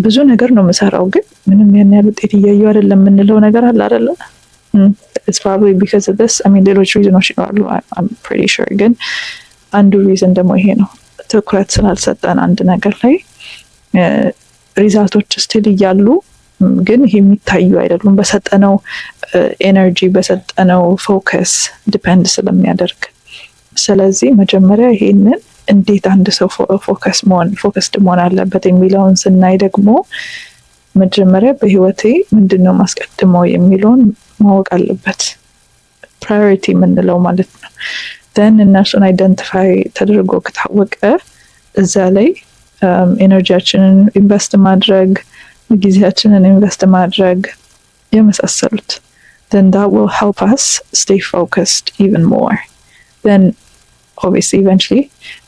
ብዙ ነገር ነው የምሰራው ግን ምንም ያን ያህል ውጤት እያየሁ አይደለም የምንለው ነገር አለ አይደለ? It's probably because of this. I mean ሌሎች ሪዝኖች ይኖራሉ I'm pretty sure። ግን አንዱ ሪዝን ደግሞ ይሄ ነው። ትኩረት ስላልሰጠን አንድ ነገር ላይ ሪዛልቶች ስቲል እያሉ ግን ይሄ የሚታዩ አይደሉም። በሰጠነው ኤነርጂ በሰጠነው ፎከስ ዲፔንድ ስለሚያደርግ። ስለዚህ መጀመሪያ ይሄንን እንዴት አንድ ሰው ፎከስድ መሆን አለበት የሚለውን ስናይ ደግሞ መጀመሪያ በህይወቴ ምንድነው ማስቀድመው የሚለውን ማወቅ አለበት። ፕራዮሪቲ የምንለው ማለት ነው። then እነሱን አይደንቲፋይ ተደርጎ ከታወቀ እዛ ላይ ኤነርጂያችንን ኢንቨስት ማድረግ፣ ጊዜያችንን ኢንቨስት ማድረግ የመሳሰሉት then that will help us stay focused even more. then obviously eventually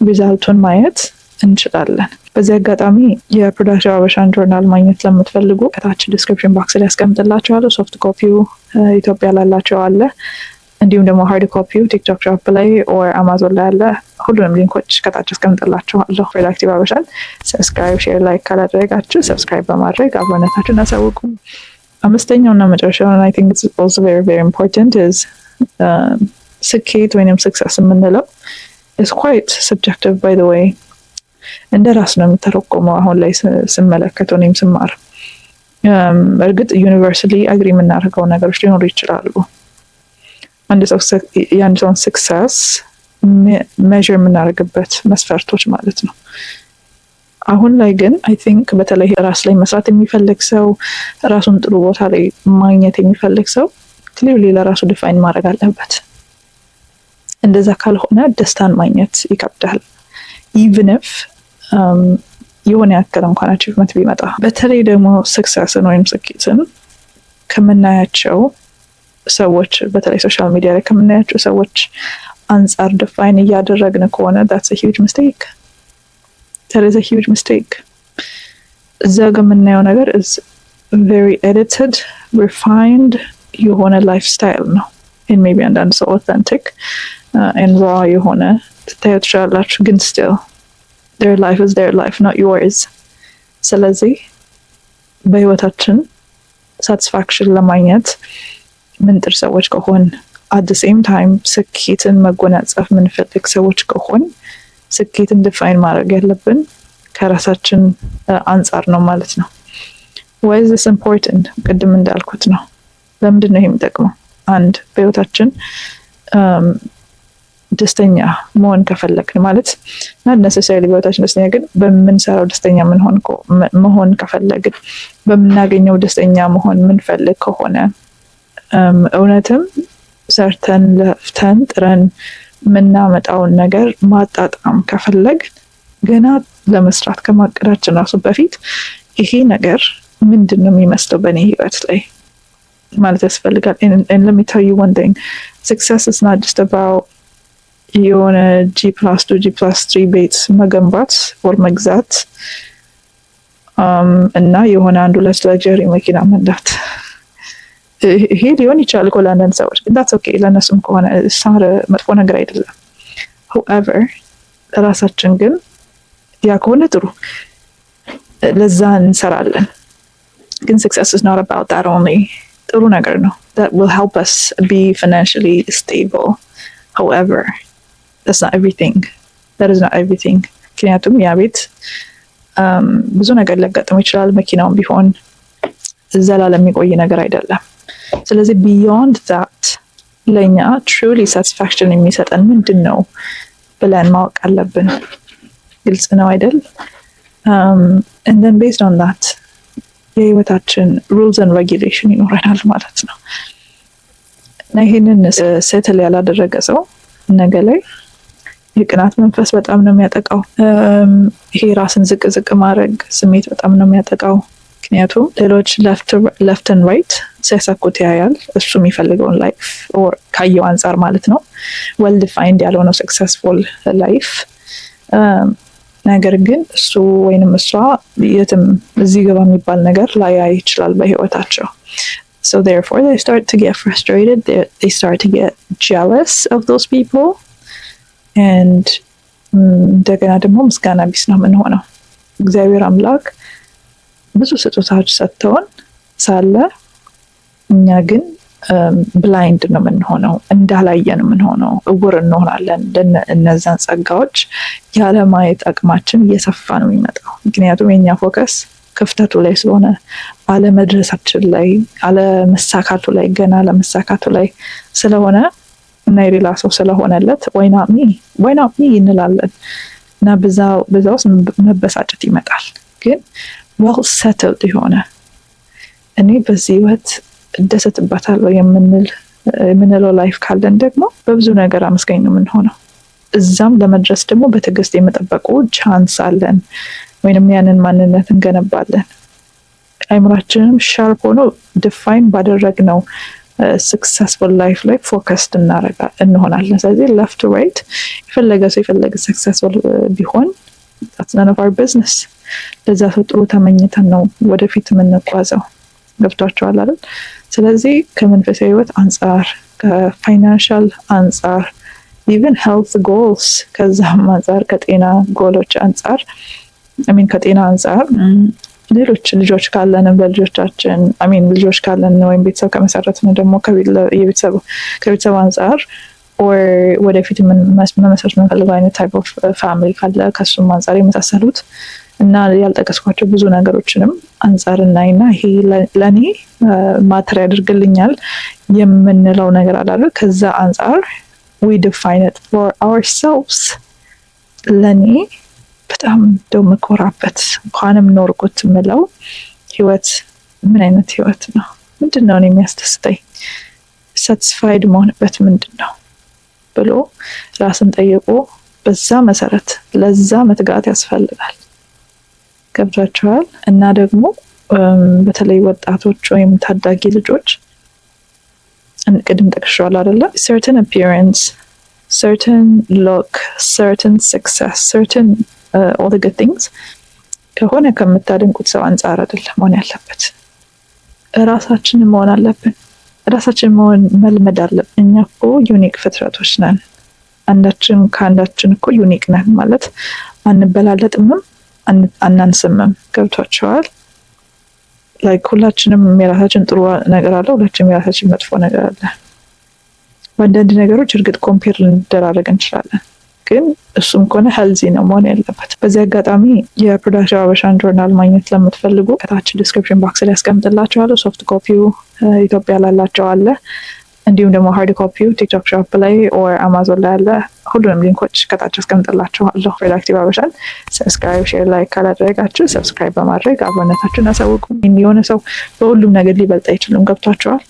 ሪዛልቱን ማየት እንችላለን። በዚህ አጋጣሚ የፕሮዳክቲቭ ሀበሻን ጆርናል ማግኘት ለምትፈልጉ ከታች ዲስክሪፕሽን ቦክስ ላይ ያስቀምጥላችኋለሁ። ሶፍት ኮፒው ኢትዮጵያ ላላቸው አለ፣ እንዲሁም ደግሞ ሃርድ ኮፒው ቲክቶክ ሾፕ ላይ ኦር አማዞን ላይ አለ። ሁሉንም ሊንኮች ከታች አስቀምጥላችኋለሁ። ፕሮዳክቲቭ ሀበሻን ሰብስክራይብ፣ ሼር፣ ላይክ ካላደረጋችሁ ሰብስክራይብ በማድረግ አብሮነታችሁን አሳውቁ። አምስተኛውና መጨረሻውን አይ ቲንክ ኢትስ ኦልሶ ቬሪ ቬሪ ኢምፖርታንት ኢዝ ስኬት ወይንም ስክሰስ የምንለው ኢዝ ኳይት ሰብጀክቲቭ ባይ ዘ ዌይ። እንደ ራስ ነው የሚተረጎመው። አሁን ላይ ስመለከተው እኔም ስማር እርግጥ ዩኒቨርሲቲ አግሪ የምናደርገው ነገሮች ሊኖሩ ይችላሉ። የአንድ ሰውን ስክሰስ ሜዥር የምናደርግበት መስፈርቶች ማለት ነው። አሁን ላይ ግን አይ ቲንክ በተለይ ራስ ላይ መስራት የሚፈልግ ሰው፣ ራሱን ጥሩ ቦታ ላይ ማግኘት የሚፈልግ ሰው ክሊርሊ ለራሱ ዲፋይን ማድረግ አለበት። እንደዛ ካልሆነ ደስታን ማግኘት ይከብዳል። ኢቭን ኢፍ የሆነ ያክል እንኳን አቺቭመንት ቢመጣ። በተለይ ደግሞ ስክሰስን ወይም ስኬትን ከምናያቸው ሰዎች በተለይ ሶሻል ሚዲያ ላይ ከምናያቸው ሰዎች አንጻር ዲፋይን እያደረግን ከሆነ that's a huge mistake. that is a huge mistake. እዛ ጋር የምናየው ነገር is very edited, refined የሆነ ላይፍ ስታይል ነው። and maybe አንዳንድ ሰው authentic and raw የሆነ ትታዩ ትችላላችሁ፣ ግን still their life is their life, not yours. ስለዚህ በህይወታችን ሳቲስፋክሽን ለማግኘት ምንጥር ሰዎች ከሆን at the same time ስኬትን መጎናጸፍ ምንፈልግ ሰዎች ከሆን ስኬትን ዲፋይን ማድረግ ያለብን ከራሳችን አንጻር ነው ማለት ነው። why is this important? ቅድም እንዳልኩት ነው። ለምንድን ነው ይሄ የሚጠቅመው? አንድ በህይወታችን ደስተኛ መሆን ከፈለግን ማለት not necessarily በህይወታችን ደስተኛ ግን በምንሰራው ደስተኛ መሆን ከፈለግን በምናገኘው ደስተኛ መሆን ምንፈልግ ከሆነ እውነትም ሰርተን ለፍተን ጥረን ምናመጣውን ነገር ማጣጣም ከፈለግ ገና ለመስራት ከማቀዳችን ራሱ በፊት ይሄ ነገር ምንድን ነው የሚመስለው በእኔ ህይወት ላይ ማለት ያስፈልጋል። and let me tell you one thing, success is not just about የሆነ G+2 G+3 ቤት መገንባት ወር መግዛት እና የሆነ አንዱ ለግዠሪ መኪና መንዳት። ይሄ ሊሆን ይችላል እኮ ለአንዳንድ ሰዎች፣ ግን that's okay ለእነሱም ከሆነ ሳር መጥፎ ነገር አይደለም። however ራሳችን ግን ያ ከሆነ ጥሩ ለዛ እንሰራለን። ግን success is not about that only. ጥሩ ነገር ነው that will help us be financially stable. however that's not everything. that is not everything. ምክንያቱም ያ ቤት ብዙ ነገር ሊያጋጥመው ይችላል። መኪናውም ቢሆን ዘላለም የሚቆይ ነገር አይደለም። ስለዚህ beyond that ለኛ truly satisfaction የሚሰጠን ምንድን ነው ብለን ማወቅ አለብን። ግልጽ ነው አይደል? and then based on that የህይወታችን rules and regulation ይኖረናል ማለት ነው። እና ይሄንን ሴትል ያላደረገ ሰው ነገ ላይ የቅናት መንፈስ በጣም ነው የሚያጠቃው። ይሄ ራስን ዝቅ ማድረግ ስሜት በጣም ነው የሚያጠቃው። ምክንያቱም ሌሎች left and right ሲያሳኩት ያያል እሱ የሚፈልገውን ላይፍ or ካየው አንጻር ማለት ነው well defined ያልሆነው successful life። ነገር ግን እሱ ወይንም እሷ የትም እዚህ ገባ የሚባል ነገር ላያይ ይችላል በህይወታቸው። so therefore they start to get frustrated, they start to get jealous of those people and እንደገና ደግሞ ምስጋና ቢስ ነው የምንሆነው። እግዚአብሔር አምላክ ብዙ ስጦታዎች ሰጥተውን ሳለ እኛ ግን ብላይንድ ነው የምንሆነው፣ እንዳላየ ነው የምንሆነው፣ እውር እንሆናለን። እነዛን ጸጋዎች ያለ ማየት አቅማችን እየሰፋ ነው የሚመጣው። ምክንያቱም የኛ ፎከስ ክፍተቱ ላይ ስለሆነ አለመድረሳችን ላይ አለመሳካቱ ላይ ገና ለመሳካቱ ላይ ስለሆነ እና የሌላ ሰው ስለሆነለት why not me እንላለን እና በዛው ውስጥ መበሳጨት ይመጣል። ግን well settled የሆነ እኔ በዚህ ህይወት እደሰትበታለሁ የምንለው ላይፍ ካለን ደግሞ በብዙ ነገር አመስጋኝ ነው የምንሆነው። እዛም ለመድረስ ደግሞ በትዕግስት የመጠበቁ ቻንስ አለን ወይንም ያንን ማንነት እንገነባለን። አይምራችንም ሻርፕ ሆኖ ዲፋይን ባደረግነው successful life ላይ ፎከስድ እንሆናለን። ስለዚህ left to right የፈለገ ሰው የፈለገ successful ቢሆን that's none of our business። ለዛ ሰው ጥሩ ተመኝተን ነው ወደፊት የምንጓዘው። ገብቷቸዋል አይደል? ስለዚህ ከመንፈሳዊ ህይወት አንጻር፣ ከፋይናንሻል አንጻር፣ ኢቨን ሄልት ጎልስ ከዛም አንጻር፣ ከጤና ጎሎች አንጻር ከጤና አንጻር ሌሎች ልጆች ካለንም ለልጆቻችን ልጆች ካለን ወይም ቤተሰብ ከመሰረትን ደግሞ ከቤተሰብ አንጻር or ወደፊት መመስረት የምንፈልገው አይነት ታይፕ ኦፍ ፋሚሊ ካለ ከሱም አንጻር የመሳሰሉት እና ያልጠቀስኳቸው ብዙ ነገሮችንም አንጻር እናይና ይሄ ለኔ ማተር ያደርግልኛል የምንለው ነገር አለ። ከዛ አንጻር we define it for ourselves። ለኔ በጣም ደው መኮራበት እንኳንም ኖርኩት የምለው ህይወት ምን አይነት ህይወት ነው? ምንድነው እኔ የሚያስደስተኝ? ሳቲስፋይድ መሆንበት ምንድነው ብሎ ራስን ጠይቆ በዛ መሰረት ለዛ መትጋት ያስፈልጋል። ገብቷቸዋል? እና ደግሞ በተለይ ወጣቶች ወይም ታዳጊ ልጆች ቅድም ጠቅሼዋለሁ አይደለ? certain appearance, certain look, certain success, certain all the good things ከሆነ ከምታደንቁት ሰው አንጻር አይደለም መሆን ያለበት። ራሳችንን መሆን አለብን። ራሳችን መሆን መልመድ አለብን። እኛ እኮ ዩኒክ ፍጥረቶች ነን። አንዳችን ከአንዳችን እኮ ዩኒክ ነን ማለት አንበላለጥምም አናንስምም። ገብቷቸዋል? ላይክ ሁላችንም የራሳችን ጥሩ ነገር አለ፣ ሁላችንም የራሳችን መጥፎ ነገር አለ። በአንዳንድ ነገሮች እርግጥ ኮምፔር ልንደራረግ እንችላለን፣ ግን እሱም ከሆነ ሄልዚ ነው መሆን ያለበት። በዚህ አጋጣሚ የፕሮዳክቲቭ ሀበሻን ጆርናል ማግኘት ለምትፈልጉ ከታች ዲስክሪፕሽን ቦክስ ላይ ያስቀምጥላችኋለሁ። ሶፍት ኮፒው ኢትዮጵያ ላላቸው አለ፣ እንዲሁም ደግሞ ሃርድ ኮፒው ቲክቶክ ሾፕ ላይ ኦር አማዞን ላይ አለ። ሁሉንም ሊንኮች ከታች አስቀምጥላችኋለሁ። ፕሮዳክቲቭ ሀበሻን ሰብስክራይብ፣ ሼር፣ ላይክ ካላደረጋችሁ ሰብስክራይብ በማድረግ አብሮነታችሁን አሳውቁ። የሆነ ሰው በሁሉም ነገር ሊበልጥ አይችልም። ገብቷችኋል?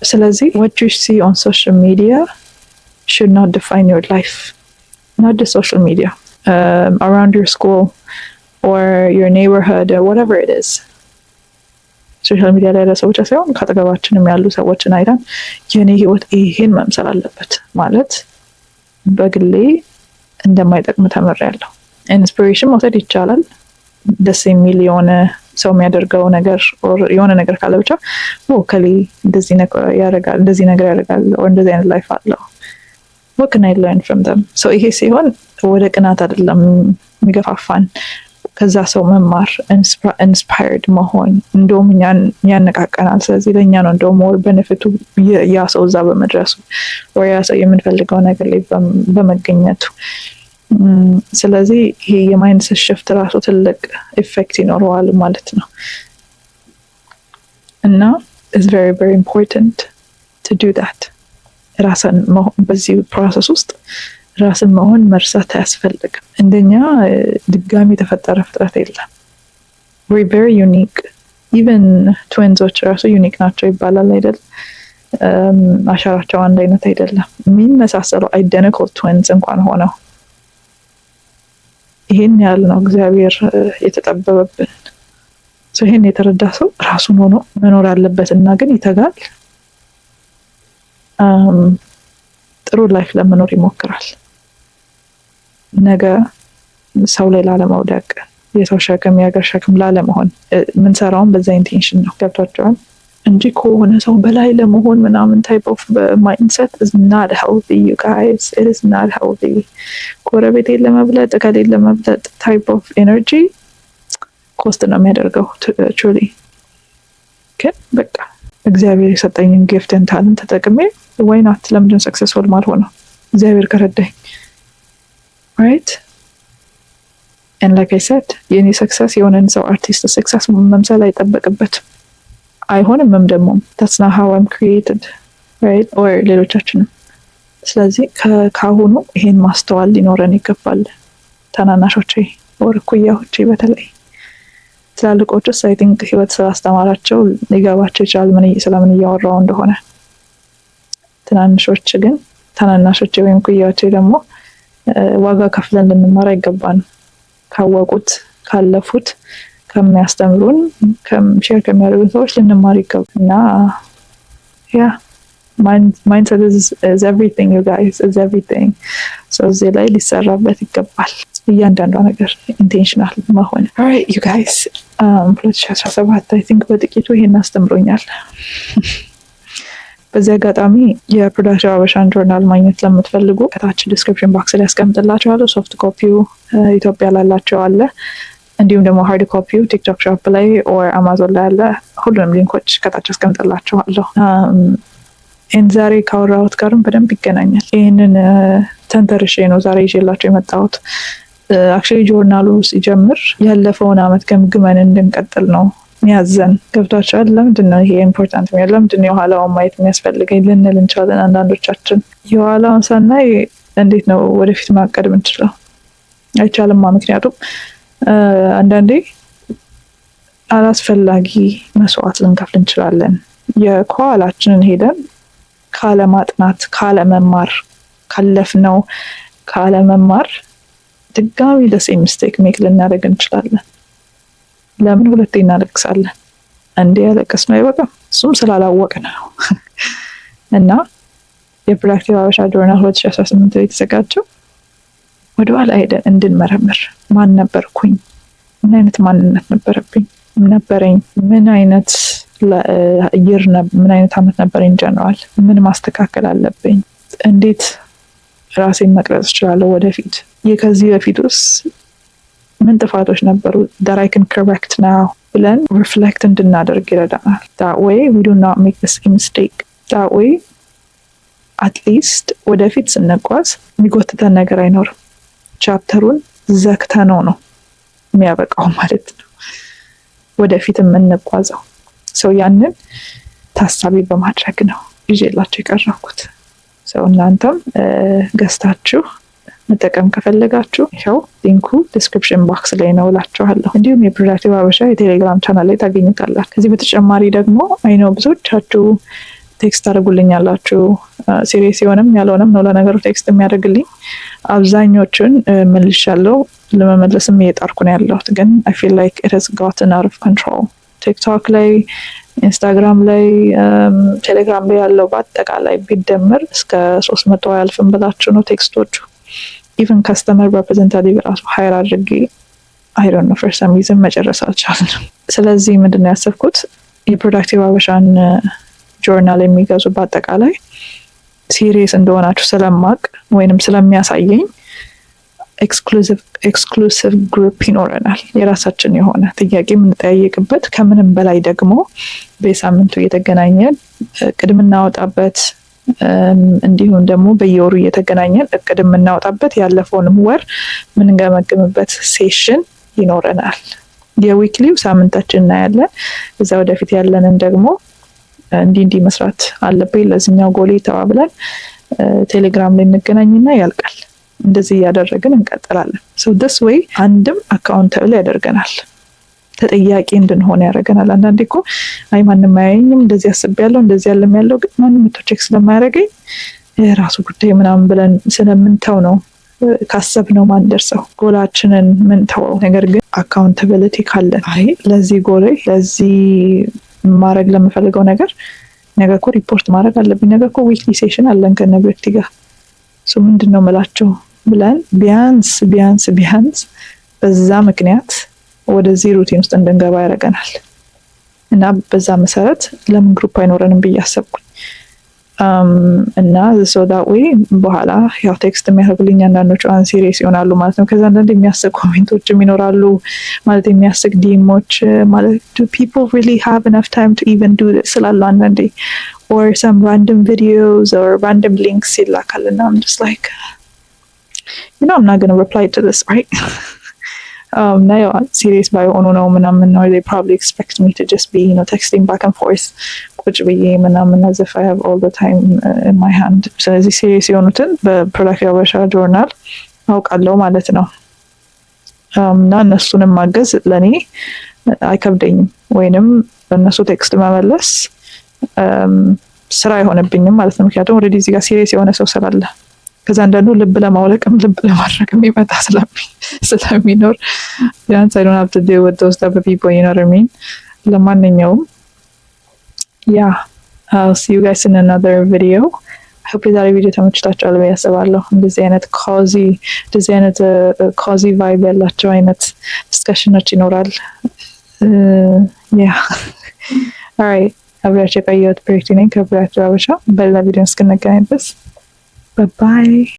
ስለዚህ what you see on social media should not define your life. Not just social media, around your school or your neighborhood or whatever it is. ሶሻል ሚዲያ ላይ ለሰው ብቻ ሳይሆን ከአጠገባችንም ያሉ ሰዎችን አይተን የኔ ህይወት ይሄን መምሰል አለበት ማለት በግሌ እንደማይጠቅም ተምሬያለሁ። ኢንስፒሬሽን መውሰድ ይቻላል። ደስ የሚል የሆነ ሰው የሚያደርገው ነገር የሆነ ነገር ካለ ብቻ ከሌ እንደዚህ ነገር ያደርጋል or እንደዚህ አይነት ላይፍ አለው what can I learn from them? So ይሄ ሲሆን ወደ ቅናት አይደለም የሚገፋፋን፣ ከዛ ሰው መማር ኢንስፓየርድ መሆን እንደውም ያነቃቀናል። ስለዚህ ለእኛ ነው እንደውም ወር ቤኔፊቱ ያ ሰው እዛ በመድረሱ ወይ ያ ሰው የምንፈልገው ነገር ላይ በመገኘቱ። ስለዚህ ይሄ የማይንድሴት ሽፍት ራሱ ትልቅ ኢፌክት ይኖረዋል ማለት ነው እና it's very very important to do that። ራስን መሆን በዚህ ፕሮሰስ ውስጥ ራስን መሆን መርሳት አያስፈልግም። እንደኛ ድጋሚ የተፈጠረ ፍጥረት የለም። we're very unique. even twins ራሱ ዩኒክ ናቸው ይባላል አይደል? አሻራቸው አንድ አይነት አይደለም። የሚመሳሰሉ identical twins እንኳን ሆነው ይሄን ያህል ነው እግዚአብሔር የተጠበበብን። ይሄን የተረዳ ሰው ራሱን ሆኖ መኖር አለበት እና ግን ይተጋል። ጥሩ ላይፍ ለመኖር ይሞክራል። ነገ ሰው ላይ ላለመውደቅ፣ የሰው ሸክም የሀገር ሸክም ላለመሆን ምንሰራውን በዛ ኢንቴንሽን ነው። ገብቷቸዋል? እንጂ ከሆነ ሰው በላይ ለመሆን ምናምን ታይፕ ኦፍ ማይንድሴት is not healthy you guys. It is not healthy. ጎረቤቴን ለመብለጥ ከሌለ ለመብለጥ ታይፕ ኦፍ ኤነርጂ ኮስት ነው የሚያደርገው truly። ግን በቃ እግዚአብሔር የሰጠኝን ጊፍት and talent ተጠቅሜ why not ለምንድን ሰክሰስፉል ማልሆነው እግዚአብሔር ከረዳኝ right? and like I said የኔ ሰክሰስ የሆነን ሰው አርቲስት ሰክሰስ መምሰል አይጠበቅበትም አይሆንም ደግሞ that's not how I'm created right? or ሌሎቻችንም። ስለዚህ ከአሁኑ ይሄን ማስተዋል ሊኖረን ይገባል። ታናናሾቼ or ኩያዎቼ በተለይ ትላልቆቹስ I think ህይወት ስላስተማራቸው ሊገባቸው ይችላል ስለምን እያወራው እንደሆነ። ትናንሾች ግን ታናናሾቼ ወይም ኩያዎቼ ደግሞ ዋጋ ከፍለን ልንማር አይገባንም። ካወቁት ካለፉት ከሚያስተምሩን ሼር ከሚያደርጉን ሰዎች ልንማር ይገባል እና mindset is everything, you guys, is everything. so እዚህ ላይ ሊሰራበት ይገባል እያንዳንዷ ነገር ኢንቴንሽናል መሆን። alright you guys 2017 I think በጥቂቱ ይሄን አስተምሮኛል። በዚህ አጋጣሚ የፕሮዳክቲቭ ሀበሻን ጆርናል ማግኘት ለምትፈልጉ ከታች ዲስክሪፕሽን ቦክስ ላይ ያስቀምጥላችኋለሁ። ሶፍት ኮፒው ኢትዮጵያ ላላቸው አለ፣ እንዲሁም ደግሞ ሃርድ ኮፒው ቲክቶክ ሾፕ ላይ ኦር አማዞን ላይ አለ። ሁሉንም ሊንኮች ከታች አስቀምጥላችኋለሁ። ዛሬ ካወራሁት ጋርም በደንብ ይገናኛል። ይህንን ተንተርሼ ነው ዛሬ ይዤላቸው የመጣሁት። አክቹዋሊ ጆርናሉ ሲጀምር ያለፈውን አመት ገምግመን እንድንቀጥል ነው ሚያዘን። ገብቷቸዋል። ለምንድን ነው ይሄ ኢምፖርታንት የሚሆን? ለምንድን ነው የኋላውን ማየት የሚያስፈልገኝ ልንል እንችላለን አንዳንዶቻችን። የኋላውን ሳናይ እንዴት ነው ወደፊት ማቀድ ምንችለው? አይቻልማ። ምክንያቱም አንዳንዴ አላስፈላጊ መስዋዕት ልንከፍል እንችላለን። የኋላችንን ሄደን ካለማጥናት፣ ካለመማር፣ ካለፍነው ካለመማር ድጋሚ ለሴም ሚስቴክ ሜክ ልናደርግ እንችላለን። ለምን ሁለቴ እናለቅሳለን? አንዴ ያለቀስነው አይበቃም? እሱም ስላላወቅን ነው። እና የፕሮዳክቲቭ ሀበሻ ጆርናል 2018 ላይ የተዘጋጀው ወደኋላ ሄደን እንድንመረምር፣ ማን ነበርኩኝ? ምን አይነት ማንነት ነበረኝ? ምን አይነት ምን አይነት አመት ነበረኝ? ጀነራል ምን ማስተካከል አለብኝ? እንዴት ራሴን መቅረጽ እችላለሁ ወደፊት? ከዚህ በፊት ውስጥ ምን ጥፋቶች ነበሩ that I can correct now ብለን ሪፍሌክት እንድናደርግ ይረዳናል። that way we do not make the same mistake. that way at least ወደፊት ስንጓዝ የሚጎትተን ነገር አይኖርም። ቻፕተሩን ዘግተነው ነው የሚያበቃው ማለት ነው ወደፊት የምንጓዘው። ሰው ያንን ታሳቢ በማድረግ ነው ይዤላችሁ የቀረብኩት። ሰው እናንተም ገዝታችሁ መጠቀም ከፈለጋችሁ ይኸው ሊንኩ ዲስክሪፕሽን ቦክስ ላይ ነው እላችኋለሁ። እንዲሁም የፕሮዳክቲቭ ሀበሻ የቴሌግራም ቻናል ላይ ታገኙታላችሁ። ከዚህ በተጨማሪ ደግሞ አይነው ብዙዎቻችሁ ቴክስት ታደርጉልኛላችሁ። ሲሪየስ የሆነም ያልሆነም ነው ለነገሩ ቴክስት የሚያደርግልኝ። አብዛኞቹን መልሻለሁ፣ ለመመለስም እየጣርኩ ነው ያለሁት። ግን I feel like it has gotten out of control. ቲክቶክ ላይ፣ ኢንስታግራም ላይ፣ ቴሌግራም ላይ ያለው በአጠቃላይ ቢደመር እስከ 300 አያልፍም ብላችሁ ነው ቴክስቶቹ። ኢቨን ከስተመር ሪፕሬዘንታቲቭ ራሱ ሃይር አድርጌ I don't know for some reason መጨረስ አልቻልንም። ስለዚህ ምንድነው ያሰብኩት የፕሮዳክቲቭ ሀበሻን ጆርናል የሚገዙ በአጠቃላይ ሲሪየስ እንደሆናችሁ ስለማቅ ወይንም ስለሚያሳየኝ ኤክስክሉሲቭ ግሩፕ ይኖረናል። የራሳችን የሆነ ጥያቄ የምንጠያየቅበት፣ ከምንም በላይ ደግሞ በሳምንቱ እየተገናኘን እቅድ የምናወጣበት፣ እንዲሁም ደግሞ በየወሩ እየተገናኘን እቅድ የምናወጣበት፣ ያለፈውንም ወር የምንገመግምበት ሴሽን ይኖረናል። የዊክሊው ሳምንታችን እናያለን። እዛ ወደፊት ያለንን ደግሞ እንዲህ መስራት አለብኝ ለዚህኛው ጎሌ ተባብለን ቴሌግራም ላይ እንገናኝና ያልቃል። እንደዚህ እያደረግን እንቀጥላለን። so this way አንድም አካውንታብል ያደርገናል፣ ተጠያቂ እንድንሆን ያደርገናል። አንዳንዴ እኮ አይ ማንም አያየኝም፣ እንደዚህ አስቤያለሁ፣ እንደዚህ ያለው ግን ማንም ቼክ ስለማያደርገኝ የራሱ ጉዳይ ምናምን ብለን ስለምንተው ነው ካሰብነው ማንደርሰው ጎላችንን ምንተው። ነገር ግን አካውንታቢሊቲ ካለን አይ ለዚህ ጎሌ ለዚህ ማድረግ ለምፈልገው ነገር ነገ እኮ ሪፖርት ማድረግ አለብኝ፣ ነገ እኮ ዊክሊ ሴሽን አለን ከነብረቲ ጋር ሶ ምንድነው መላቸው ብለን ቢያንስ በዛ ምክንያት ወደዚህ ሩቲን ውስጥ እንድንገባ ያደርገናል። እና በዛ መሰረት ለምን ግሩፕ አይኖረንም ብዬ አሰብኩኝ። እና so that way በኋላ ያው ቴክስት የሚያደርጉልኝ አንዳንዶቹ ሲሪየስ ይሆናሉ ማለት ነው። ከዛ አንዳንድ የሚያስቅ ኮሜንቶችም ይኖራሉ ማለት የሚያስቅ ዲሞች ማለት do people really have enough time to even do this ስላሉ አንዳንዴ or some random videos or random links ይላካል እና I'm just like I'm not going to reply to this, right? now serious ባይሆኑ ነው ምናምን ነው they probably expect me to just be texting back and forth ቁጭ ብዬ ምናምን as if I have all the time in my hand። ስለዚህ ሲሪየስ የሆኑትን በፕሮዳክቲቭ ሀበሻ ጆርናል አውቃለሁ ማለት ነው። እና እነሱንም ማገዝ ለኔ አይከብደኝም ወይንም በእነሱ ቴክስት መመለስ ስራ አይሆንብኝም ማለት ነው። ምክንያቱም ኦልሬዲ እዚህ ጋር ሲሪየስ የሆነ ሰው ስላለ ከዛ አንዳንዱ ልብ ለማውለቅም ልብ ለማድረግም ይመጣ ስለሚኖር ቢያንስ I don't have to deal with those type of people, you know what I mean? ለማንኛውም ያ I'll see you guys in another video. I hope የዛሬ ቪዲዮ ተመችቷችኋል ብዬ አስባለሁ። እንደዚህ አይነት ኮዚ ቫይብ ያላቸው አይነት ዲስከሽኖች ይኖራል። alright አብራችሁ የቆየሁት ብሬክቲ ነኝ ከብራችሁ አበሻ። በሌላ ቪዲዮ እስክንገናኝ ድረስ ባይ ባይ።